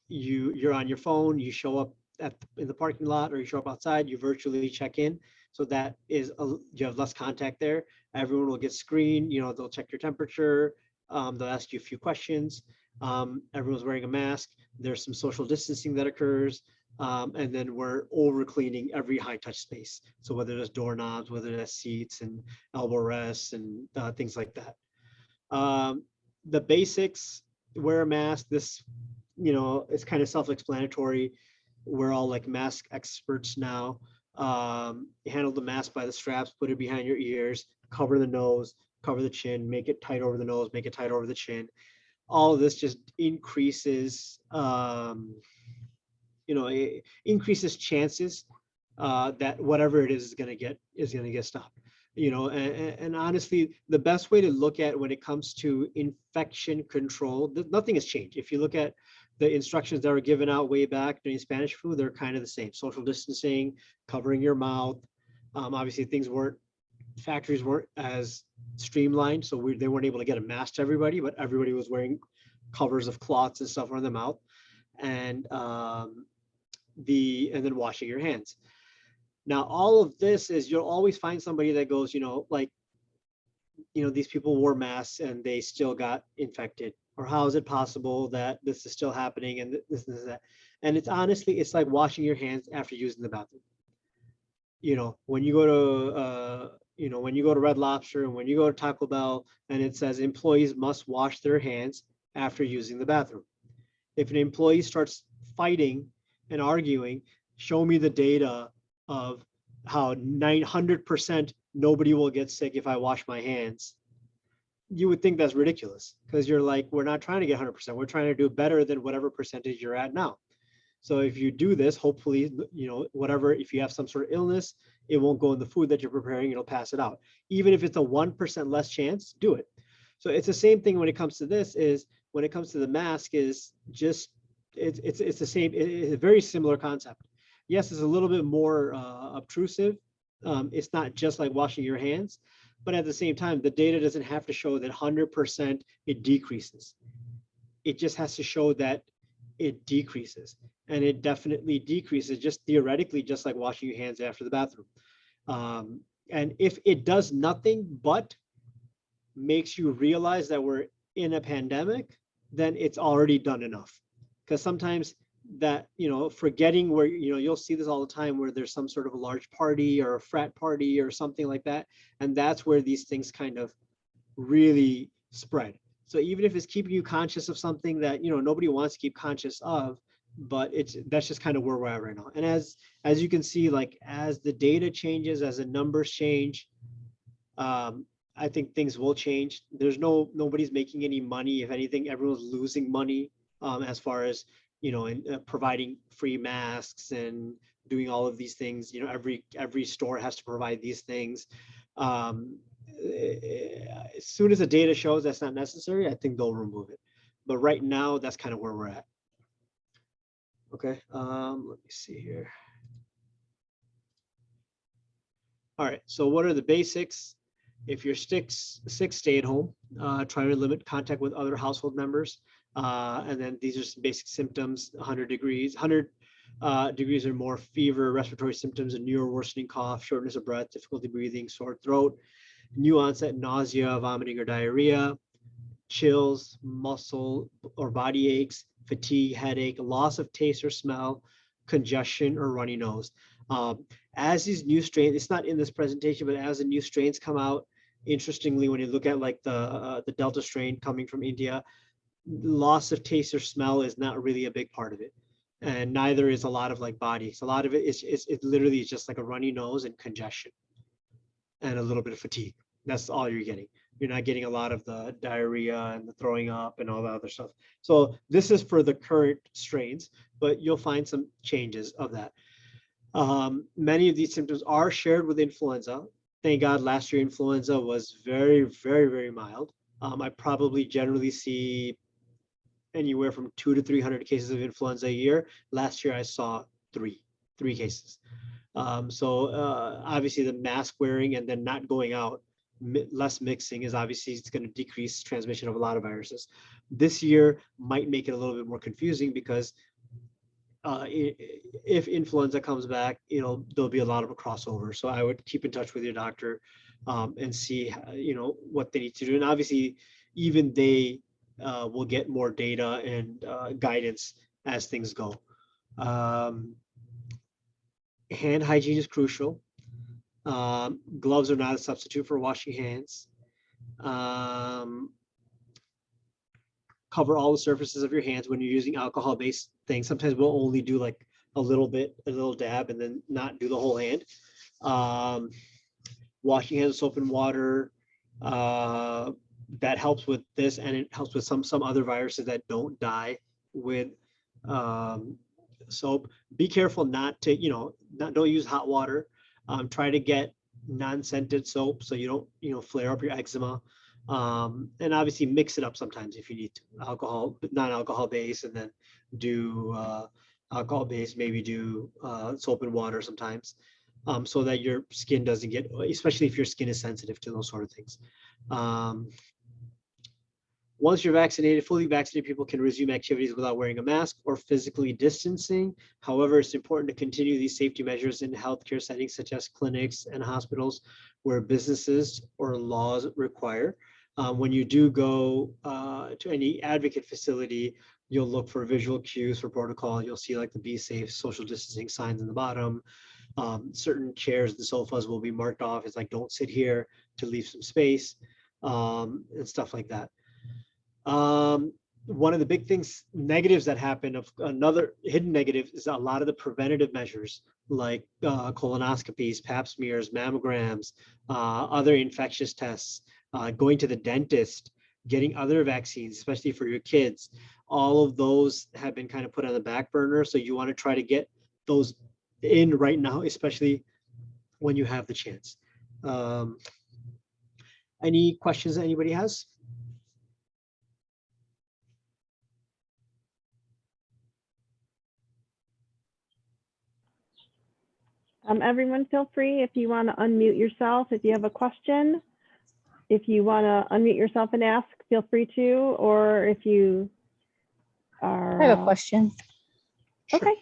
you're on your phone, you show up in the parking lot, or you show up outside, you virtually check in. So that is you have less contact there. Everyone will get screened. They'll check your temperature. They'll ask you a few questions. Everyone's wearing a mask. There's some social distancing that occurs. And then we're over cleaning every high touch space. So whether there's doorknobs, whether there's seats and elbow rests and things like that. The basics: wear a mask. This, it's kind of self-explanatory. We're all like mask experts now. Handle the mask by the straps, put it behind your ears, cover the nose, cover the chin, make it tight over the nose, make it tight over the chin. All of this just increases, it increases chances that whatever it is going to get stopped. And honestly, the best way to look at when it comes to infection control, nothing has changed. If you look at the instructions that were given out way back during Spanish flu, they're kind of the same. Social distancing, covering your mouth. Obviously, factories weren't as streamlined, so they weren't able to get a mask to everybody, but everybody was wearing covers of cloths and stuff on their mouth, and then washing your hands. Now, all of this is, you'll always find somebody that goes, these people wore masks and they still got infected, or how is it possible that this is still happening, and this and that. And it's honestly, it's like washing your hands after using the bathroom. When you go to Red Lobster and when you go to Taco Bell, and it says employees must wash their hands after using the bathroom. If an employee starts fighting and arguing, show me the data of how 900% nobody will get sick if I wash my hands. You would think that's ridiculous, because you're like, we're not trying to get 100%. We're trying to do better than whatever percentage you're at now. So if you do this, hopefully, whatever, if you have some sort of illness, it won't go in the food that you're preparing, it'll pass it out. Even if it's a 1% less chance, do it. So it's the same thing when it comes to this. Is when it comes to the mask, is just, it's the same, it's a very similar concept. Yes, it's a little bit more obtrusive. It's not just like washing your hands, but at the same time, the data doesn't have to show that 100% it decreases. It just has to show that it decreases, and it definitely decreases, just theoretically, just like washing your hands after the bathroom. And if it does nothing but makes you realize that we're in a pandemic, then it's already done enough. Because sometimes that, forgetting where, you'll see this all the time, where there's some sort of a large party or a frat party or something like that. And that's where these things kind of really spread. So even if it's keeping you conscious of something that, nobody wants to keep conscious of, but that's just kind of where we're at right now. And as you can see, like, as the data changes, as the numbers change, I think things will change. Nobody's making any money. If anything, everyone's losing money, as far as, in providing free masks and doing all of these things. Every store has to provide these things. As soon as the data shows that's not necessary, I think they'll remove it. But right now, that's kind of where we're at. Okay, let me see here. All right, so what are the basics? If you're sick, stay at home. Try to limit contact with other household members. And then these are some basic symptoms: 100 degrees or more fever, respiratory symptoms, a new or worsening cough, shortness of breath, difficulty breathing, sore throat, new onset nausea, vomiting, or diarrhea, chills, muscle or body aches, fatigue, headache, loss of taste or smell, congestion, or runny nose. As these new strains, it's not in this presentation, but as the new strains come out, interestingly, when you look at like the Delta strain coming from India, loss of taste or smell is not really a big part of it. And neither is a lot of like body. So a lot of it it literally is just like a runny nose and congestion and a little bit of fatigue. That's all you're getting. You're not getting a lot of the diarrhea and the throwing up and all the other stuff. So this is for the current strains, but you'll find some changes of that. Many of these symptoms are shared with influenza. Thank God last year influenza was very, very, very mild. I probably generally see anywhere from 200 to 300 cases of influenza a year. Last year I saw three cases. So obviously the mask wearing and then not going out, less mixing, is obviously it's going to decrease transmission of a lot of viruses. This year might make it a little bit more confusing because if influenza comes back, there'll be a lot of a crossover. So I would keep in touch with your doctor and see, what they need to do. And obviously, even they will get more data and guidance as things go. Hand hygiene is crucial. Gloves are not a substitute for washing hands. Cover all the surfaces of your hands when you're using alcohol-based things. Sometimes we'll only do like a little dab, and then not do the whole hand. Washing hands with soap and water, that helps with this, and it helps with some other viruses that don't die with soap. Be careful not to, don't use hot water. Try to get non-scented soap so you don't, flare up your eczema. And obviously mix it up sometimes if you need to. Alcohol, non-alcohol based, and then do alcohol based, maybe do soap and water sometimes, so that your skin doesn't get, especially if your skin is sensitive to those sort of things. Once you're vaccinated, fully vaccinated people can resume activities without wearing a mask or physically distancing. However, it's important to continue these safety measures in healthcare settings such as clinics and hospitals where businesses or laws require. When you do go to any advocate facility, you'll look for visual cues for protocol. You'll see like the be safe, social distancing signs in the bottom. Certain chairs and sofas will be marked off as like, don't sit here, to leave some space, and stuff like that. One of the big negatives that happen, of another hidden negative, is a lot of the preventative measures like colonoscopies, pap smears, mammograms, other infectious tests, going to the dentist, getting other vaccines, especially for your kids. All of those have been kind of put on the back burner. So you want to try to get those in right now, especially when you have the chance. Any questions that anybody has? Everyone, feel free if you want to unmute yourself, if you have a question. If you want to unmute yourself and ask, feel free to, or if you are... I have a question. Okay.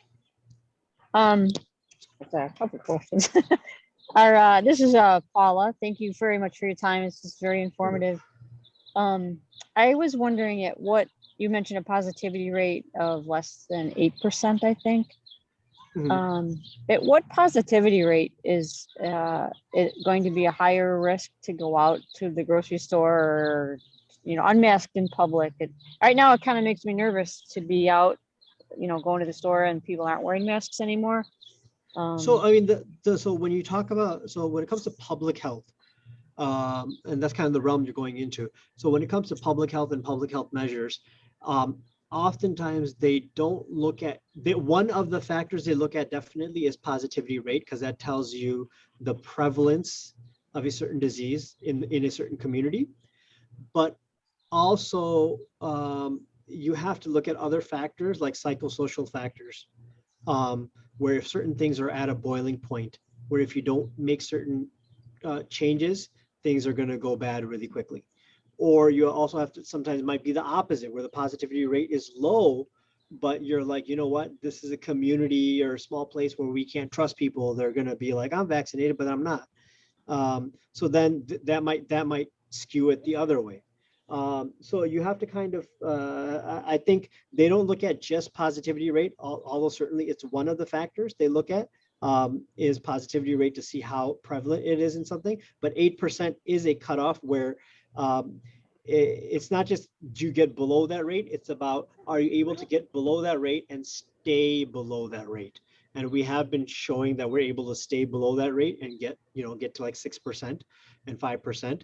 It's a couple questions. This is Paula. Thank you very much for your time. This is very informative. I was wondering, at what you mentioned, a positivity rate of less than 8%, I think. Mm-hmm. At what positivity rate is it going to be a higher risk to go out to the grocery store or, unmasked in public? Right now, it kind of makes me nervous to be out, going to the store and people aren't wearing masks anymore. So I mean, so when you talk about, so when it comes to public health, and that's kind of the realm you're going into. So when it comes to public health and public health measures, oftentimes they don't look at, one of the factors they look at definitely is positivity rate, because that tells you the prevalence of a certain disease in a certain community. But also you have to look at other factors like psychosocial factors, where if certain things are at a boiling point, where if you don't make certain changes, things are going to go bad really quickly. Or you also have to, sometimes it might be the opposite, where the positivity rate is low, but you're like, you know what, this is a community or a small place where we can't trust people. They're going to be like, I'm vaccinated, but I'm not. So then that might skew it the other way. So you have to kind of, I think they don't look at just positivity rate, although certainly it's one of the factors they look at, is positivity rate, to see how prevalent it is in something. But 8% is a cutoff where it's not just, do you get below that rate? It's about, are you able to get below that rate and stay below that rate? And we have been showing that we're able to stay below that rate and get to like 6% and 5%.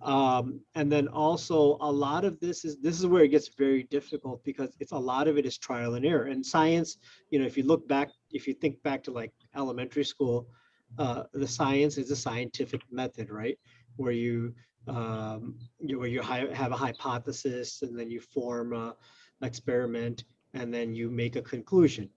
And then also a lot of this is where it gets very difficult, because a lot of it is trial and error. And science, if you think back to like elementary school, the science is a scientific method, right? Where you have a hypothesis, and then you form an experiment, and then you make a conclusion.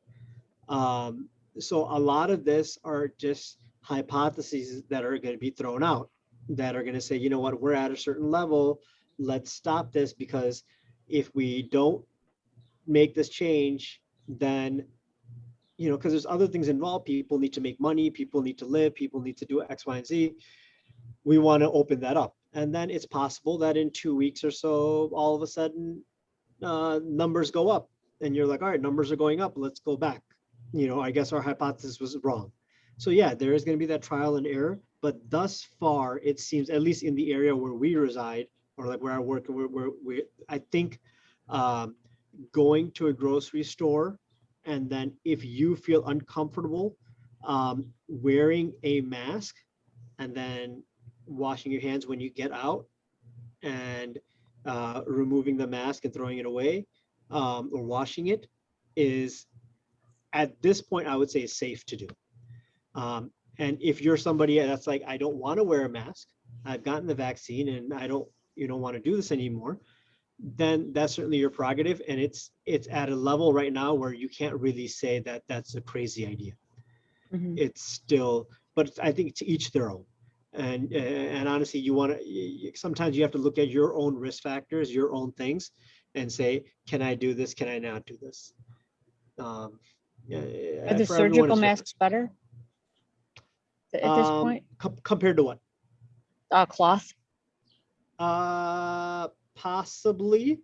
So a lot of this are just hypotheses that are going to be thrown out, that are going to say, you know what, we're at a certain level, let's stop this, because if we don't make this change, then because there's other things involved. People need to make money, people need to live, people need to do X, Y, and Z. We want to open that up. And then it's possible that in 2 weeks or so, all of a sudden, numbers go up. And you're like, all right, numbers are going up. Let's go back. I guess our hypothesis was wrong. So yeah, there is going to be that trial and error. But thus far, it seems, at least in the area where we reside, or like where I work, I think going to a grocery store, and then if you feel uncomfortable wearing a mask, and then washing your hands when you get out, and removing the mask and throwing it away, or washing it, is at this point, I would say, is safe to do. And if you're somebody that's like, I don't want to wear a mask, I've gotten the vaccine and I don't want to do this anymore, then that's certainly your prerogative. And it's at a level right now where you can't really say that that's a crazy idea. Mhm. It's still, but I think to each their own. And honestly, sometimes you have to look at your own risk factors, your own things, and say, can I do this? Can I not do this? Are For the everyone, surgical it's masks better at this point? compared to what? Cloth. Possibly.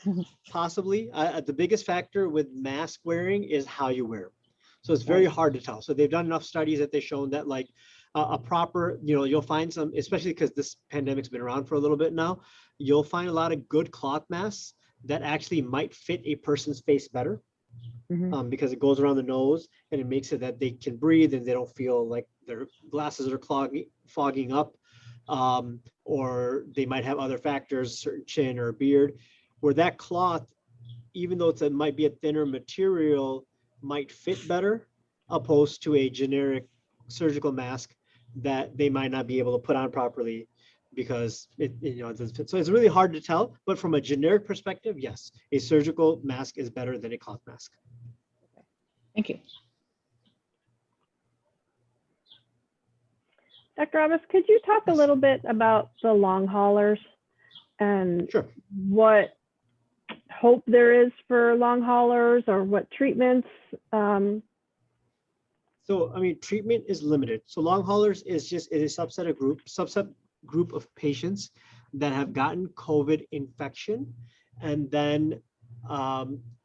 The biggest factor with mask wearing is how you wear them. So it's very hard to tell. So they've done enough studies that they've shown that like a proper, you'll find some, especially because this pandemic's been around for a little bit now, you'll find a lot of good cloth masks that actually might fit a person's face better. Mhm. Because it goes around the nose and it makes it that they can breathe and they don't feel like their glasses are fogging up, or they might have other factors, certain chin or beard, where that cloth, even though it might be a thinner material, might fit better opposed to a generic surgical mask that they might not be able to put on properly because it doesn't fit. So it's really hard to tell, but from a generic perspective, yes, a surgical mask is better than a cloth mask. Thank you. Dr. Abbas, could you talk a little bit about the long haulers and Sure. what hope there is for long haulers, or what treatments? So, I mean, treatment is limited. So long haulers is a subset group of patients that have gotten COVID infection, and then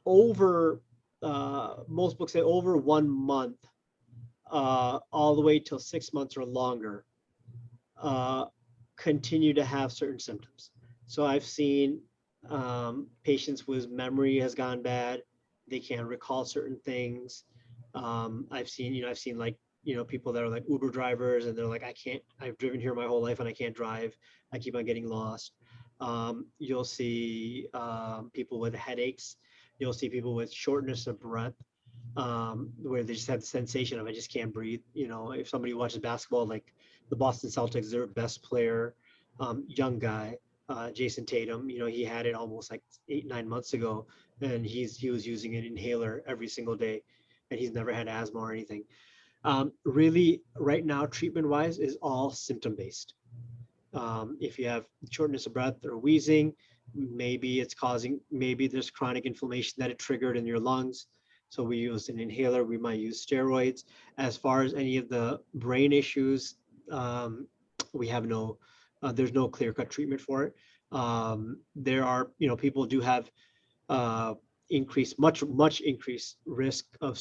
most books say over 1 month, all the way till 6 months or longer, continue to have certain symptoms. So I've seen patients whose memory has gone bad, they can't recall certain things. I've seen like, people that are like Uber drivers and they're like, I've driven here my whole life and I can't drive. I keep on getting lost. You'll see people with headaches. You'll see people with shortness of breath, where they just have the sensation of, I just can't breathe. If somebody watches basketball, like the Boston Celtics, their best player, young guy, Jason Tatum, he had it almost like 8-9 months ago, and he was using an inhaler every single day, and he's never had asthma or anything. Really, right now, treatment-wise, is all symptom-based. If you have shortness of breath or wheezing, maybe there's chronic inflammation that it triggered in your lungs. So we use an inhaler, we might use steroids. As far as any of the brain issues, we have there's no clear-cut treatment for it. There are, people do have much increased risk of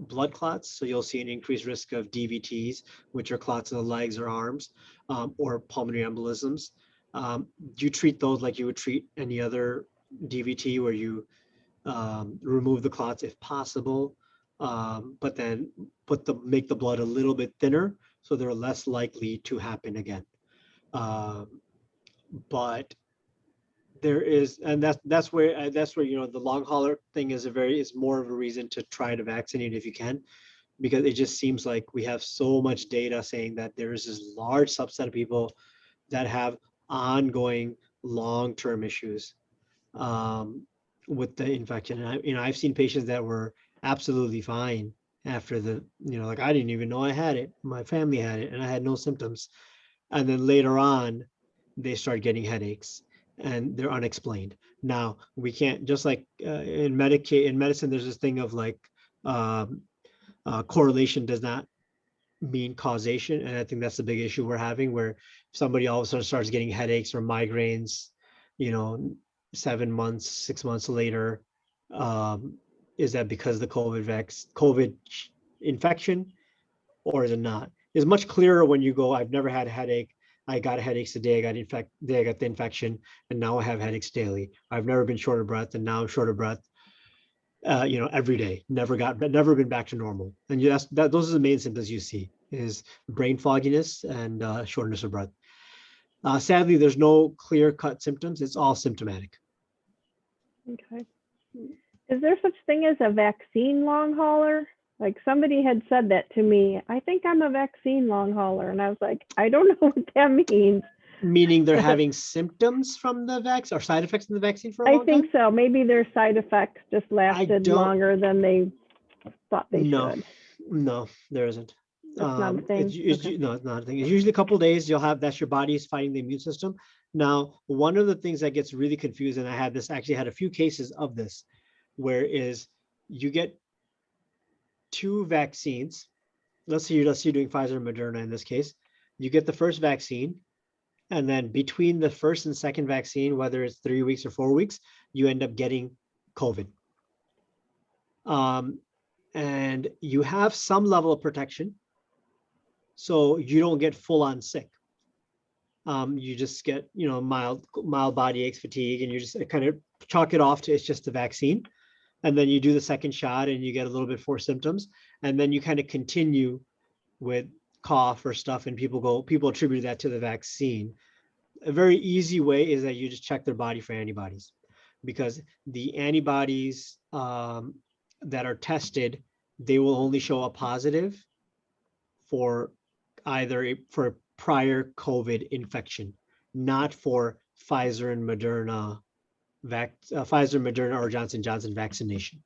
blood clots. So you'll see an increased risk of DVTs, which are clots in the legs or arms, or pulmonary embolisms. You treat those like you would treat any other DVT, where you remove the clots if possible, but then make the blood a little bit thinner so they're less likely to happen again. But there is, and that's where the long hauler thing is more of a reason to try to vaccinate if you can, because it just seems like we have so much data saying that there is this large subset of people that have ongoing long-term issues with the infection. And I've seen patients that were absolutely fine after like, I didn't even know I had it. My family had it and I had no symptoms. And then later on, they start getting headaches and they're unexplained. Now, we can't, just like in medicine, there's this thing of like, correlation does not mean causation. And I think that's the big issue we're having, where somebody all of a sudden starts getting headaches or migraines, 7 months, 6 months later. Is that because of the COVID infection, or is it not? It's much clearer when you go, I've never had a headache. I got headaches the day I got the infection, and now I have headaches daily. I've never been short of breath, and now I'm short of breath. Every day. Never been back to normal. And those are the main symptoms you see: is brain fogginess and shortness of breath. Sadly, there's no clear-cut symptoms. It's all symptomatic. Okay. Is there such thing as a vaccine long hauler? Like, somebody had said that to me. I think I'm a vaccine long hauler. And I was like, I don't know what that means. Meaning they're having symptoms from the vaccine or side effects from the vaccine for a long time? I think so. Maybe their side effects just lasted longer than they thought they should. No, there isn't. That's not a thing. No, it's not a thing. It's usually a couple of days. That's your body's fighting the immune system. Now, one of the things that gets really confusing, and I had a few cases of this, where is you get 2 vaccines. Let's say you're doing Pfizer and Moderna in this case. You get the first vaccine, and then between the first and second vaccine, whether it's 3 weeks or 4 weeks, you end up getting COVID. And you have some level of protection, so you don't get full on sick. You just get, mild body aches, fatigue, and you just kind of chalk it off to it's just the vaccine. And then you do the second shot and you get a little bit more symptoms. And then you kind of continue with cough or stuff, and people attribute that to the vaccine. A very easy way is that you just check their body for antibodies, because the antibodies that are tested, they will only show a positive for for prior COVID infection, not for Pfizer and Moderna or Johnson & Johnson vaccination.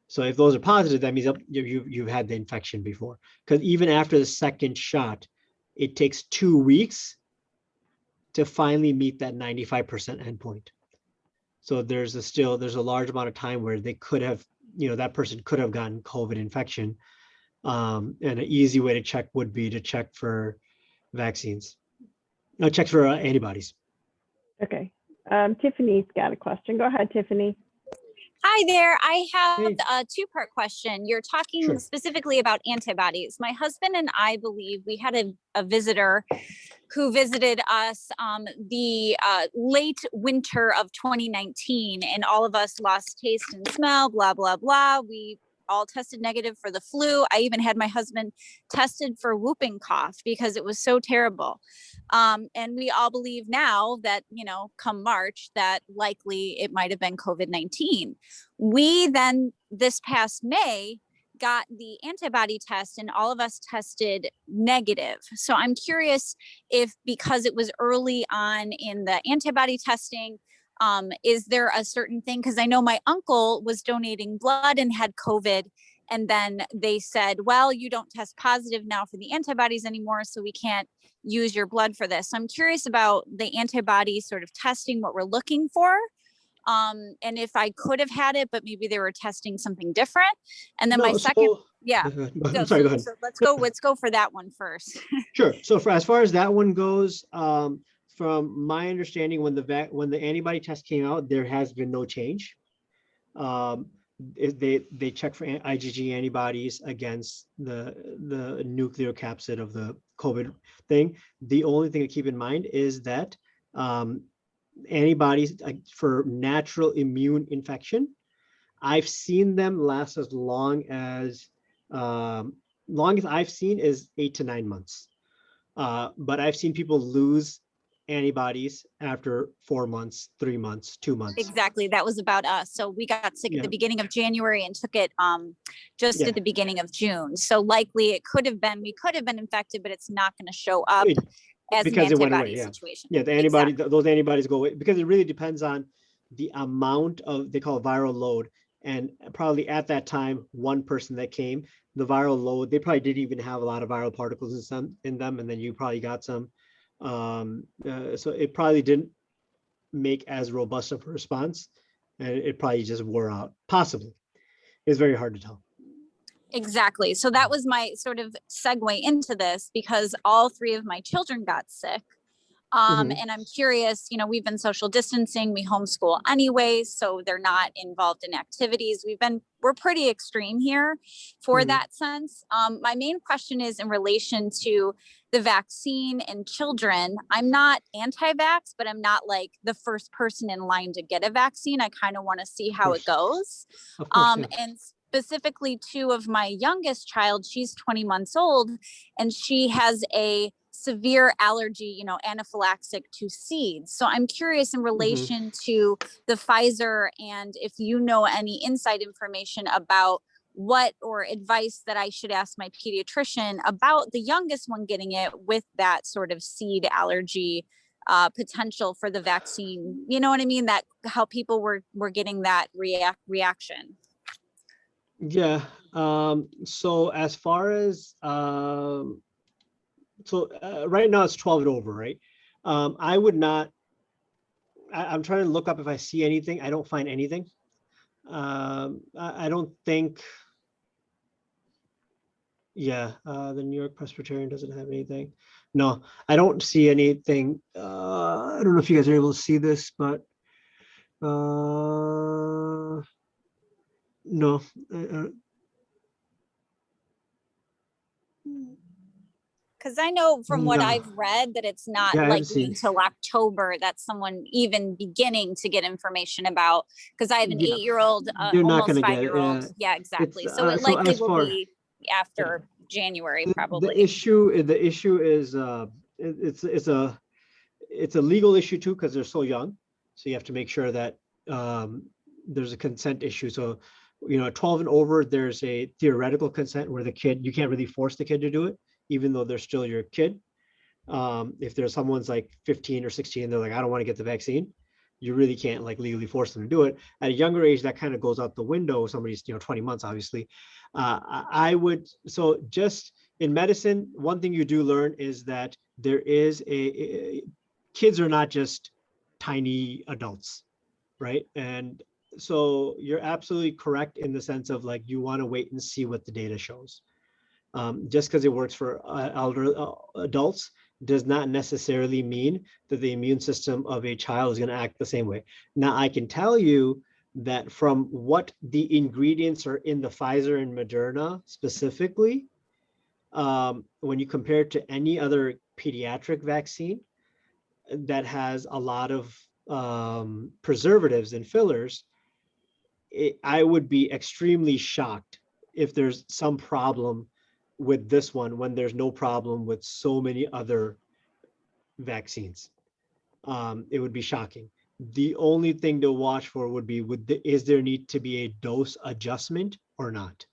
So if those are positive, that means you've had the infection before. Because even after the second shot, it takes 2 weeks to finally meet that 95% endpoint. So there's a large amount of time where they could have, that person could have gotten COVID infection. And an easy way to check would be to check for vaccines. No, check for antibodies. Okay. Tiffany's got a question. Go ahead, Tiffany. Hi there. I have a 2-part question. You're talking Sure. specifically about antibodies. My husband and I believe we had a visitor who visited us the late winter of 2019, and all of us lost taste and smell, blah, blah, blah. We all tested negative for the flu. I even had my husband tested for whooping cough because it was so terrible. And we all believe now that, come March, that likely it might have been COVID-19. We then, this past May, got the antibody test, and all of us tested negative. So I'm curious if, because it was early on in the antibody testing, is there a certain thing? Because I know my uncle was donating blood and had COVID, and then they said, well, you don't test positive now for the antibodies anymore, so we can't use your blood for this. So I'm curious about the antibody sort of testing, what we're looking for. And if I could have had it, but maybe they were testing something different. And then Go ahead. So let's go for that one first. Sure. So as far as that one goes, from my understanding, when the antibody test came out, there has been no change. They check for IgG antibodies against the nucleocapsid of the COVID thing. The only thing to keep in mind is that antibodies for natural immune infection, I've seen them last as long as I've seen is 8 to 9 months. But I've seen people lose antibodies after 4 months, 3 months, 2 months. Exactly. That was about us. So we got sick at the beginning of January and took it just at the beginning of June. So likely we could have been infected, but it's not going to show up as because an antibody situation. Yeah, the antibody, those antibodies go away because it really depends on the amount of, they call it viral load. And probably at that time, one person that came, the viral load, they probably didn't even have a lot of viral particles in them. And then you probably got some. So it probably didn't make as robust of a response, and it probably just wore out, possibly. It's very hard to tell. Exactly. So that was my sort of segue into this, because all three of my children got sick. And I'm curious, we've been social distancing, we homeschool anyways, so they're not involved in activities. We're pretty extreme here for that sense. My main question is in relation to the vaccine in children. I'm not anti-vax, but I'm not like the first person in line to get a vaccine. I kind of want to see how it goes. Of course, yeah. And specifically two of my youngest child, she's 20 months old, and she has a severe allergy, anaphylaxis to seeds. So I'm curious in relation to the Pfizer, and if you know any inside information about what or advice that I should ask my pediatrician about the youngest one getting it with that sort of seed allergy potential for the vaccine. You know what I mean? That how people were getting that reaction. Yeah. So as far as right now it's 12 and over, right? I would not. I'm trying to look up if I see anything. I don't find anything. I don't think. Yeah, the New York Presbyterian doesn't have anything. No, I don't see anything. I don't know if you guys are able to see this, but no. Because I know from what No. I've read that it's not Yeah, I haven't likely seen. until October that someone even beginning to get information about, because I have an Yeah. 8-year-old, They're not almost gonna get it. 5-year-old. Yeah, exactly. It's, So it so likely as will far- be after January, The probably. issue is it's a legal issue too, because they're so young. So you have to make sure that there's a consent issue. So, at 12 and over, there's a theoretical consent where you can't really force the kid to do it, even though they're still your kid. If there's someone's like 15 or 16, they're like, I don't want to get the vaccine, you really can't like legally force them to do it. At a younger age, that kind of goes out the window. Somebody's 20 months, obviously. I would, so just in medicine, one thing you do learn is that there is kids are not just tiny adults, right? And so you're absolutely correct in the sense of like, you want to wait and see what the data shows. Just because it works for elder adults does not necessarily mean that the immune system of a child is going to act the same way. Now, I can tell you that from what the ingredients are in the Pfizer and Moderna specifically, when you compare it to any other pediatric vaccine that has a lot of preservatives and fillers, I would be extremely shocked if there's some problem with this one when there's no problem with so many other vaccines. It would be shocking. The only thing to watch for would be, is there need to be a dose adjustment or not?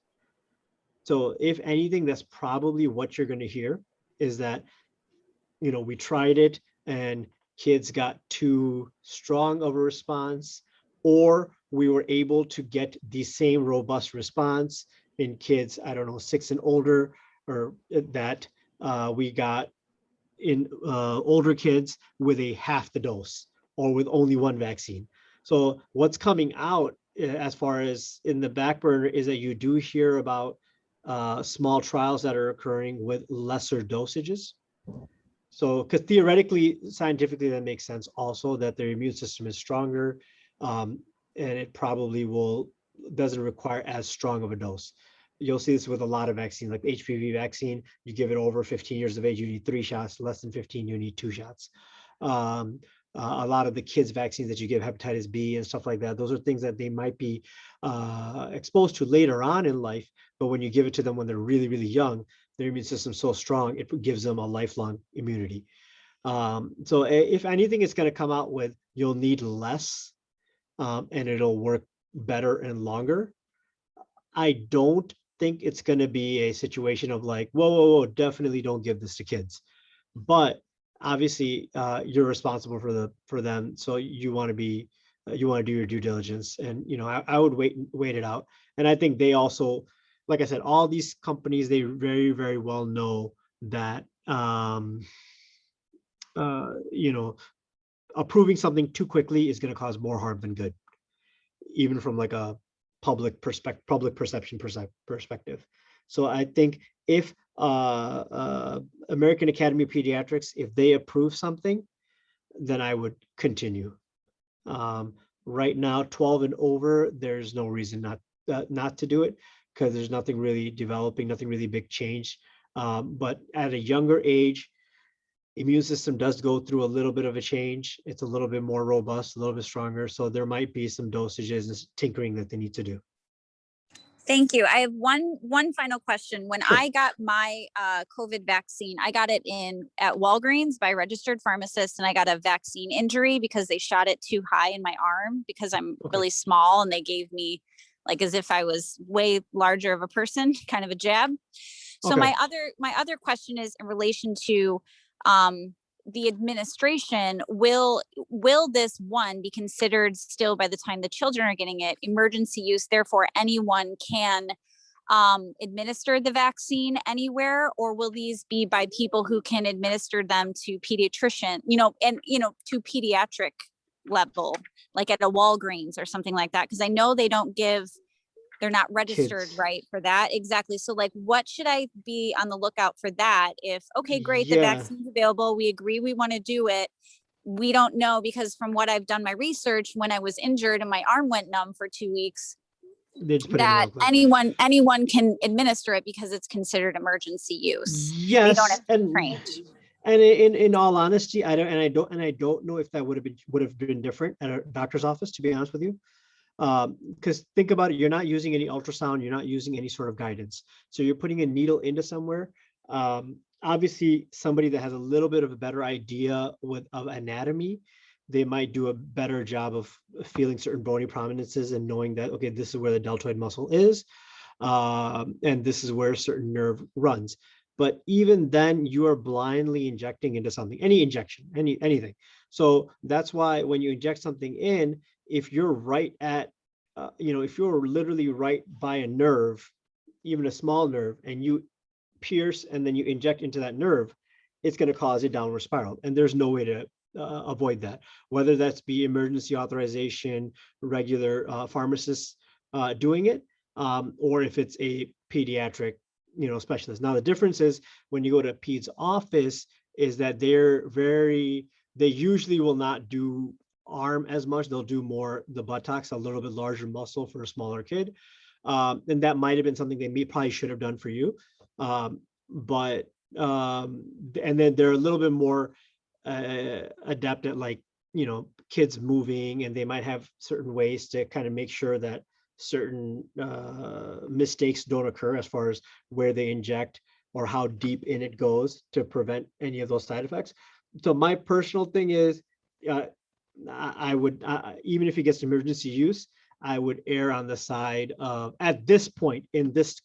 So if anything, that's probably what you're going to hear, is that, we tried it and kids got too strong of a response, or we were able to get the same robust response in kids, I don't know, 6 and older, or that we got in older kids with a half the dose or with only one vaccine. So what's coming out as far as in the back burner is that you do hear about small trials that are occurring with lesser dosages. So, because theoretically, scientifically, that makes sense also, that their immune system is stronger, and it probably doesn't require as strong of a dose. You'll see this with a lot of vaccines, like HPV vaccine. You give it over 15 years of age, you need 3 shots. Less than 15, you need 2 shots. A lot of the kids' vaccines that you give, hepatitis B and stuff like that, those are things that they might be exposed to later on in life. But when you give it to them when they're really, really young, their immune system's so strong, it gives them a lifelong immunity. So if anything, it's going to come out with, you'll need less, and it'll work better and longer. I don't think it's going to be a situation of like, whoa, definitely don't give this to kids. But obviously, you're responsible for them, so you want to do your due diligence, and I would wait it out. And I think they also, like I said, all these companies, they very, very well know that approving something too quickly is going to cause more harm than good, even from like a public perception perspective. So I think if American Academy of Pediatrics, if they approve something, then I would continue. Right now, 12 and over, there's no reason not to do it, because there's nothing really developing, nothing really big change. But at a younger age, immune system does go through a little bit of a change. It's a little bit more robust, a little bit stronger. So there might be some dosages and tinkering that they need to do. Thank you. I have one final question. When Sure. I got my COVID vaccine, I got it at Walgreens by a registered pharmacist, and I got a vaccine injury because they shot it too high in my arm because I'm Okay. really small, and they gave me like as if I was way larger of a person, kind of a jab. So Okay. my other question is in relation to the administration. Will this one be considered still, by the time the children are getting it, emergency use? Therefore, anyone can administer the vaccine anywhere, or will these be by people who can administer them to pediatrician, to pediatric level, like at a Walgreens or something like that? Because I know they're not registered Kids. right for that. Exactly. So like, what should I be on the lookout for that? If, okay, great, the Yeah. vaccine's available, we agree we want to do it. We don't know, because from what I've done my research, when I was injured and my arm went numb for 2 weeks, They just put it in that real quick. anyone can administer it because it's considered emergency use. They don't Yes, have to be trained. and in all honesty, I don't know if that would have been different at a doctor's office, to be honest with you. Because think about it, you're not using any ultrasound, you're not using any sort of guidance. So you're putting a needle into somewhere. Obviously, somebody that has a little bit of a better idea of anatomy, they might do a better job of feeling certain bony prominences and knowing that, okay, this is where the deltoid muscle is, and this is where a certain nerve runs. But even then, you are blindly injecting into something, any injection, anything. So that's why when you inject something in, if you're right at, if you're literally right by a nerve, even a small nerve, and you pierce and then you inject into that nerve, it's going to cause a downward spiral. And there's no way to avoid that, whether that's be emergency authorization, regular pharmacists doing it, or if it's a pediatric, specialist. Now, the difference is when you go to a peds office is that they usually will not do arm as much. They'll do more the buttocks, a little bit larger muscle for a smaller kid. And that might have been something they probably should have done for you. And then they're a little bit more adept at, like, kids moving, and they might have certain ways to kind of make sure that certain mistakes don't occur as far as where they inject or how deep in it goes to prevent any of those side effects. So my personal thing is, I would, even if it gets emergency use, I would err on the side of, at this point in this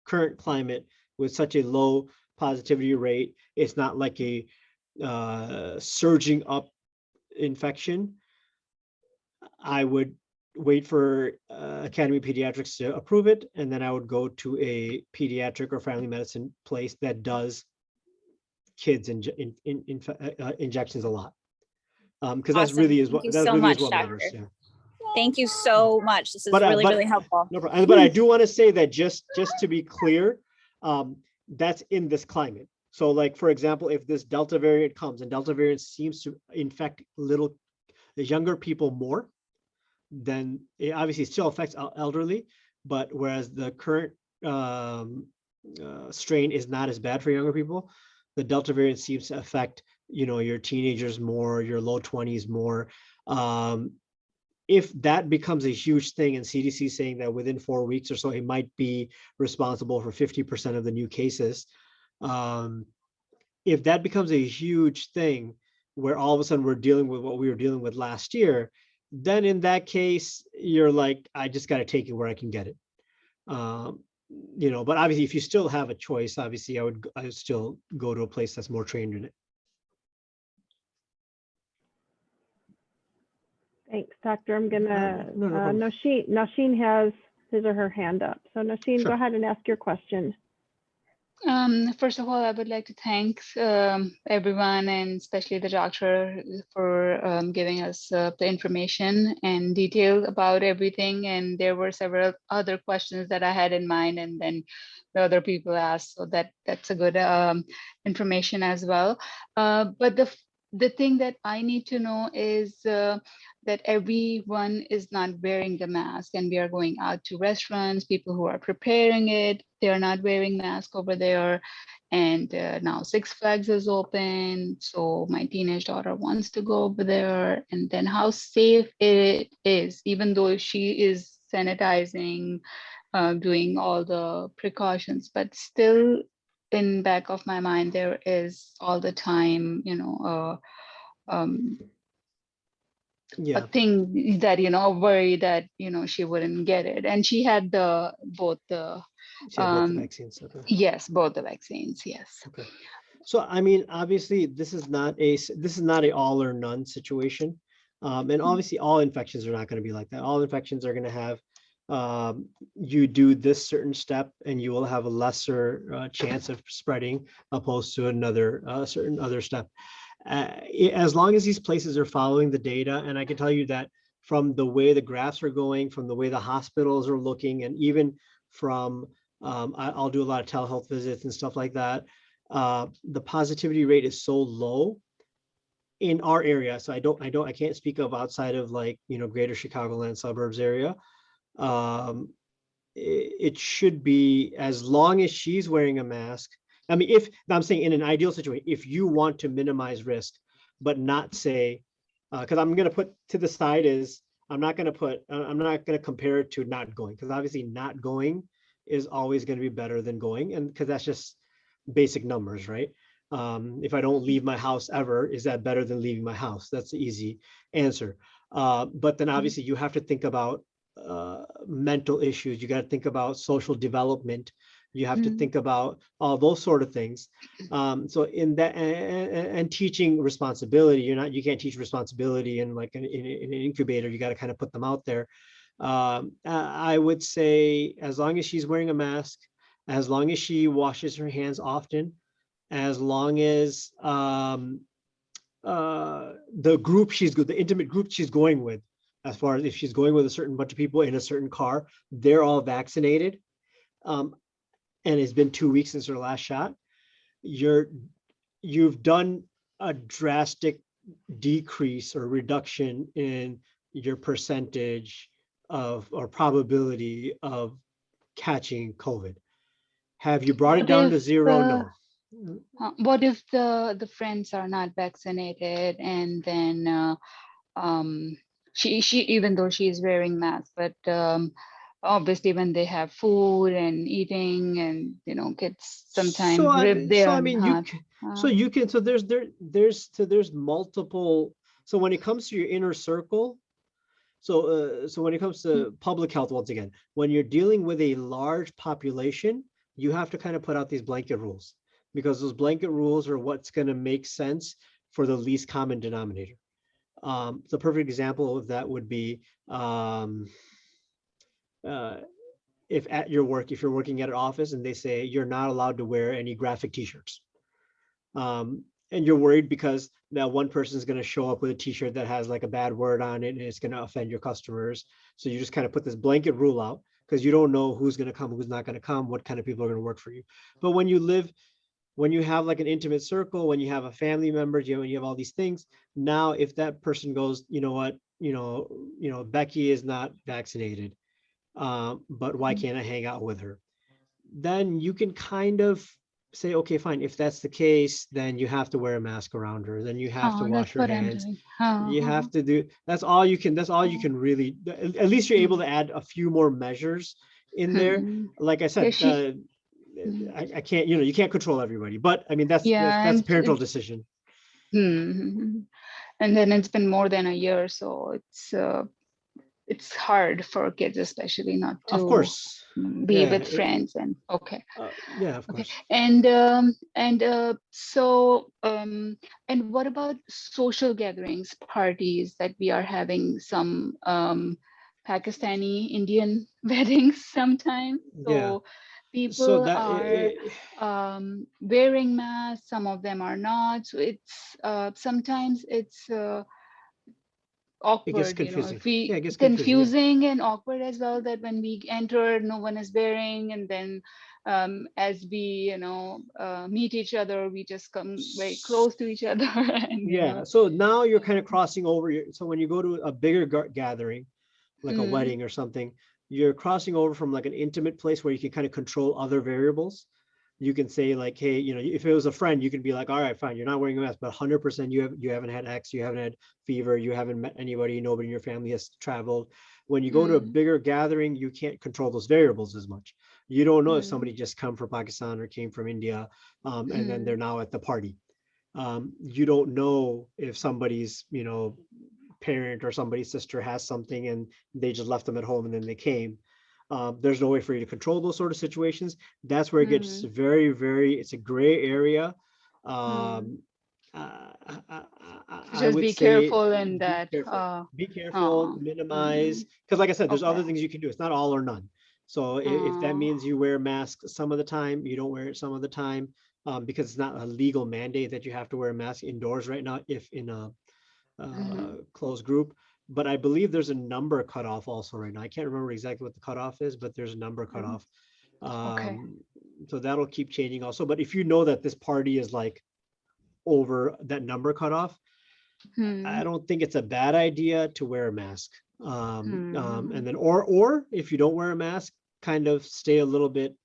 current climate with such a low positivity rate, it's not like a surging up infection. I would wait for Academy of Pediatrics to approve it, and then I would go to a pediatric or family medicine place that does kids injections a lot. Because that's Awesome. really is Thank what you that so really much, is what Doctor. matters. Yeah. Thank you so much. This is But really helpful. No problem. But I do want to say that just to be clear, that's in this climate. So, like, for example, if this Delta variant comes, and Delta variant seems to infect the younger people more, then it obviously still affects elderly. But whereas the current strain is not as bad for younger people, the Delta variant seems to affect, your teenagers more, your low 20s more. If that becomes a huge thing, and CDC saying that within 4 weeks or so, it might be responsible for 50% of the new cases. If that becomes a huge thing where all of a sudden we're dealing with what we were dealing with last year, then in that case, you're like, I just got to take it where I can get it. But obviously, if you still have a choice, obviously I would still go to a place that's more trained in it. Thanks, Doctor. I'm gonna, No problem. Nosheen has his or her hand up. So Nosheen, Sure. go ahead and ask your question. First of all, I would like to thank everyone, and especially the doctor, for giving us the information and detail about everything. And there were several other questions that I had in mind, and then the other people asked, so that's a good information as well. But the thing that I need to know is that everyone is not wearing the mask, and we are going out to restaurants, people who are preparing it, they are not wearing mask over there. And now Six Flags is open, so my teenage daughter wants to go over there. And then how safe it is, even though she is sanitizing, doing all the precautions, but still in back of my mind, there is all the time, Yeah, a thing that, worry that, she wouldn't get it. And she had both the, she had both the vaccines. Okay. yes, both the vaccines, yes. Okay. So I mean, obviously, this is not a all or none situation, and obviously, all infections are not going to be like that. All infections are going to have you do this certain step, and you will have a lesser chance of spreading, opposed to another certain other step. As long as these places are following the data, and I can tell you that from the way the graphs are going, from the way the hospitals are looking, and even from I'll do a lot of telehealth visits and stuff like that. The positivity rate is so low in our area. So I can't speak of outside of, like, greater Chicagoland suburbs area. It should be, as long as she's wearing a mask. I mean, I'm saying in an ideal situation, if you want to minimize risk, but not say, because I'm going to put to the side is, I'm not going to compare it to not going, because obviously not going is always going to be better than going. And because that's just basic numbers, right? If I don't leave my house ever, is that better than leaving my house? That's the easy answer. But then obviously you have to think about mental issues. You got to think about social development. You have to think about all those sort of things. So in that, and teaching responsibility, you can't teach responsibility in like in an incubator. You got to kind of put them out there. I would say, as long as she's wearing a mask, as long as she washes her hands often, as long as the intimate group she's going with, as far as if she's going with a certain bunch of people in a certain car, they're all vaccinated, and it's been 2 weeks since her last shot, you've done a drastic decrease or reduction in your percentage of, or probability of, catching COVID. Have you brought it down to zero? No. What if the friends are not vaccinated, and then she even though she's wearing mask, but obviously when they have food and eating, and kids sometimes rib their there's multiple. So when it comes to your inner circle, so when it comes to public health, once again, when you're dealing with a large population, you have to kind of put out these blanket rules, because those blanket rules are what's going to make sense for the least common denominator. The perfect example of that would be if at your work, if you're working at an office and they say you're not allowed to wear any graphic t-shirts, and you're worried because that one person is going to show up with a t-shirt that has like a bad word on it and it's going to offend your customers. So you just kind of put this blanket rule out, because you don't know who's going to come, who's not going to come, what kind of people are going to work for you. But when you have like an intimate circle, when you have a family member, when you have all these things, now if that person goes, you know what, Becky is not vaccinated, but why can't I hang out with her? Then you can kind of say, okay, fine. If that's the case, then you have to wear a mask around her. Then you have to wash your hands. You have to do, that's all you can really, at least you're able to add a few more measures in there. Like I said, I can't, you can't control everybody, but I mean, that's a parental decision. And then it's been more than a year, so it's hard for kids, especially, not to, of course, be with friends. And of course. And what about social gatherings, parties that we are having, some Pakistani Indian weddings sometimes? So people that are wearing masks, some of them are not. So it's sometimes it's it gets awkward, confusing. if we Yeah, it gets confusing. Yeah. confusing and awkward as well, that when we enter, no one is wearing, and then as we meet each other, we just come very close to each other. And Yeah. So now you're kind of um, crossing over. So when you go to a bigger gathering, like a mm, wedding or something, you're crossing over from like an intimate place where you can kind of control other variables. You can say like, hey, if it was a friend, you can be like, all right, fine, you're not wearing a mask, but 100% you haven't had X, you haven't had fever, you haven't met anybody, nobody in your family has traveled. When you go to a mm, bigger gathering, you can't control those variables as much. You don't know if mm, somebody just come from Pakistan or came from India, and then they're mm, now at the party. You don't know if somebody's, parent or somebody's sister has something and they just left them at home and then they came. There's no way for you to control those sort of situations. That's where it gets mm, very, very, it's a gray area. mm. Um, uh, I, So I just would be say careful in be that. careful. Be careful, Uh, minimize, mm, because like I said, there's other okay. things you can do. It's not all or none. So if that Uh, means you wear a mask some of the time, you don't wear it some of the time, because it's not a legal mandate that you have to wear a mask indoors right now, if in a mhm, closed group. But I believe there's a number cutoff also right now. I can't remember exactly what the cutoff is, but there's a number mm, cutoff. okay. So that'll keep changing also. But if you know that this party is like over that number cutoff, I Hmm. don't think it's a bad idea to wear a mask. Hmm. And then or if you don't wear a mask, kind of stay a little bit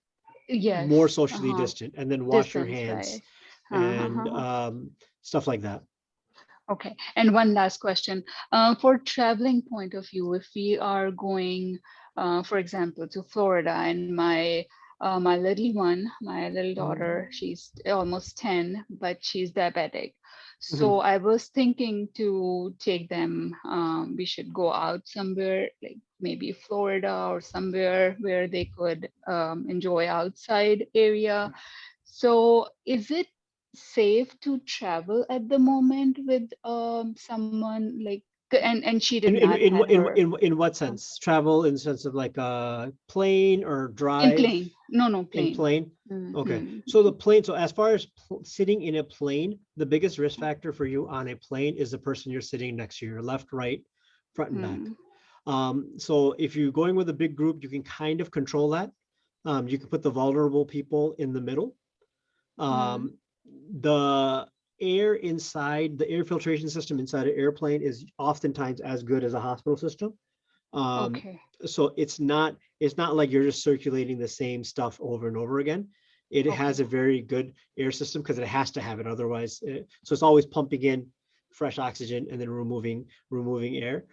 Yes. more socially Uh-huh. distant and then wash your Distance, hands right? and Uh-huh. stuff like that. Okay. And one last question. For traveling point of view, if we are going, for example, to Florida, and my little one, my little Mhm. daughter, she's almost 10, but she's diabetic. Mhm. So I was thinking to take them, we should go out somewhere, like maybe Florida or somewhere where they could enjoy outside area. So is it safe to travel at the moment with someone like, and she did not had her In what um, sense? Travel in the sense of like a plane or in drive plane. No, in plane. plane? Okay. Hmm. So the plane, so as far as sitting in a plane, the biggest risk factor for you on a plane is the person you're sitting next to, your left, right, front and back. Hmm. So if you're going with a big group, you can kind of control that. You can put the vulnerable people in the middle. Hmm. Um, the air inside, the air filtration system inside an airplane is oftentimes as good as a hospital system. Um, Okay. so it's not like you're just circulating the same stuff over and over again. It has Okay. a very good air system because it has to have it otherwise. So it's always pumping in fresh oxygen and then removing air.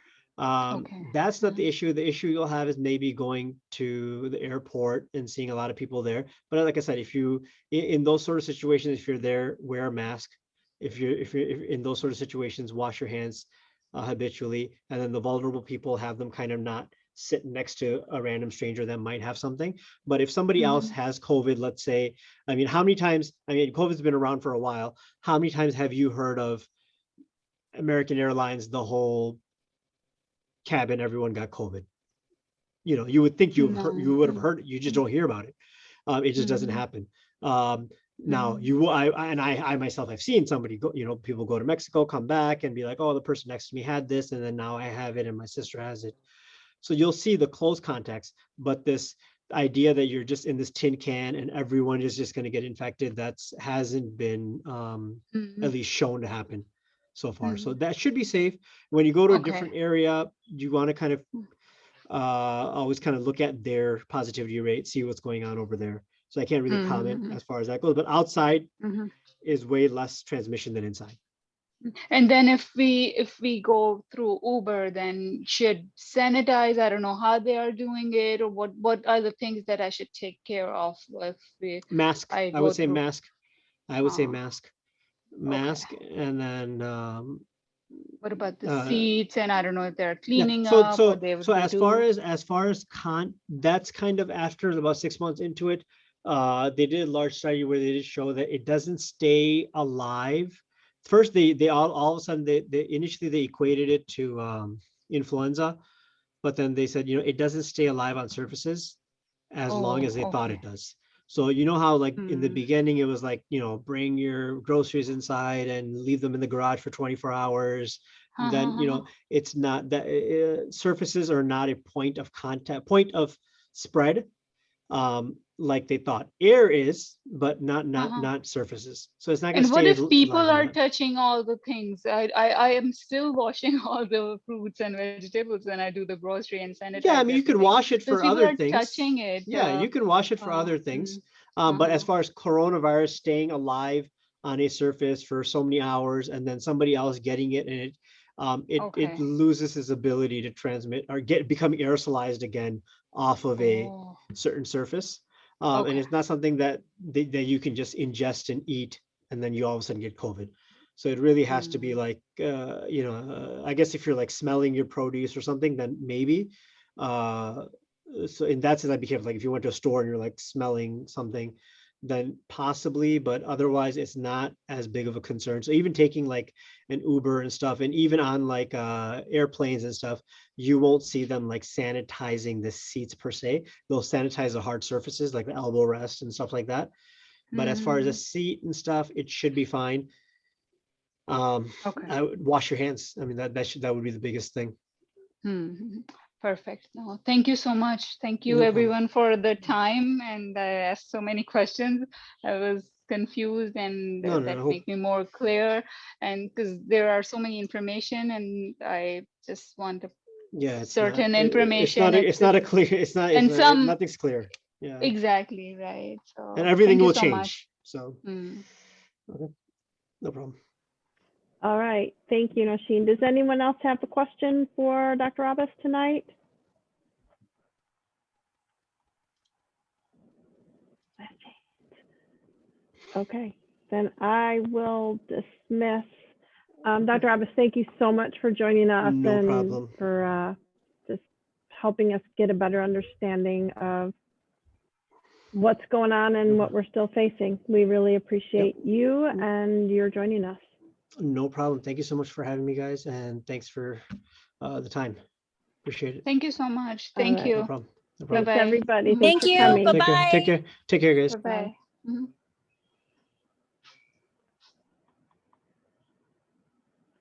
Okay. That's not the Hmm. issue. The issue you'll have is maybe going to the airport and seeing a lot of people there. But like I said, if you in those sort of situations, if you're there, wear a mask. If you're in those sort of situations, wash your hands habitually, and then the vulnerable people have them kind of not sit next to a random stranger that might have something. But if somebody else Hmm. has COVID, let's say, I mean, how many times? I mean, COVID's been around for a while. How many times have you heard of American Airlines? The whole cabin, everyone got COVID. You would think No. you would have Hmm. heard it. You just don't hear about it. It just doesn't Hmm. happen. Now Hmm. I myself have seen somebody go, people go to Mexico, come back and be like, oh, the person next to me had this, and then now I have it, and my sister has it. So you'll see the close contacts, but this idea that you're just in this tin can and everyone is just going to get infected, that's hasn't been Hmm. at least shown to happen so far. So Hmm. that should be safe. When you go to a Okay. different area, you want to kind of always kind of look at their positivity rate, see what's going on over there. So I can't really comment Hmm. as far as that goes, but outside Hmm. is way less transmission than inside. And then if we go through Uber, then should sanitize. I don't know how they are doing it, or what are the things that I should take care of if Mask, I I would go say through. mask. I would say Uh, mask, okay. and then What about the uh, seats? And I don't know if they're yeah. cleaning So up, so what they so they do. as far as that's kind of after about 6 months into it. They did a large study where they did show that it doesn't stay alive. First, they all of a sudden they initially they equated it to influenza, but then they said, it doesn't stay alive on surfaces as long Oh, as they thought okay. it does. So you know how like in the Mm. beginning it was like, you know, bring your groceries inside and leave them in the garage for 24 hours. Then, you know, it's not that surfaces are not a point of contact, point of spread, like they thought. Air is, but not surfaces. So it's not going to And what stay if people alive on are that. touching all the things? I am still washing all the fruits and vegetables when I do the grocery and sanitize Yeah, I mean, you can everything. wash it So if for people other are things. touching it. Yeah, you can wash it for other things. But as far as coronavirus staying alive on a surface for so many hours and then somebody else getting it and it Okay. loses its ability to transmit or become aerosolized again off of a Oh, certain surface. And okay. it's not something that you can just ingest and eat and then you all of a sudden get COVID. So it really has to be Mm. like, you know, I guess if you're like smelling your produce or something, then maybe. So in that sense, I'd be careful. Like if you went to a store and you're like smelling something, then possibly, but otherwise it's not as big of a concern. So even taking like an Uber and stuff, and even on like airplanes and stuff, you won't see them like sanitizing the seats per se. They'll sanitize the hard surfaces like the elbow rest and stuff like that. But as far as a Mm. seat and stuff, it should be fine. Okay. I would wash your hands. I mean, that would be the biggest thing. Perfect. No, thank you so much. Thank you No problem. everyone for the time. And I asked so many questions. I was confused and No, that no. make me more clear. And because there are so many information and I just want to Yeah, it's not. certain It's information. not. It's not a clear. It's not. It's And not. some Nothing's clear. Yeah, exactly right. and So everything thank you will so much. change. So, Mm. okay, no problem. All right. Thank you, Nosheen. Does anyone else have a question for Dr. Abbas tonight? Okay, then I will dismiss. Dr. Abbas, thank you so much for joining us No and problem. for just helping us get a better understanding of what's going on and what we're still facing. We really appreciate you and your joining us. No problem. Thank you so much for having me, guys, and thanks for the time. Appreciate it. Thank you so much. All Thank right. No you. problem. No Thanks, problem. Bye-bye. everybody. Mhm. Thanks Thank for you. coming. Take care. Bye-bye. Take care. Take care, guys. Bye-bye. Mhm.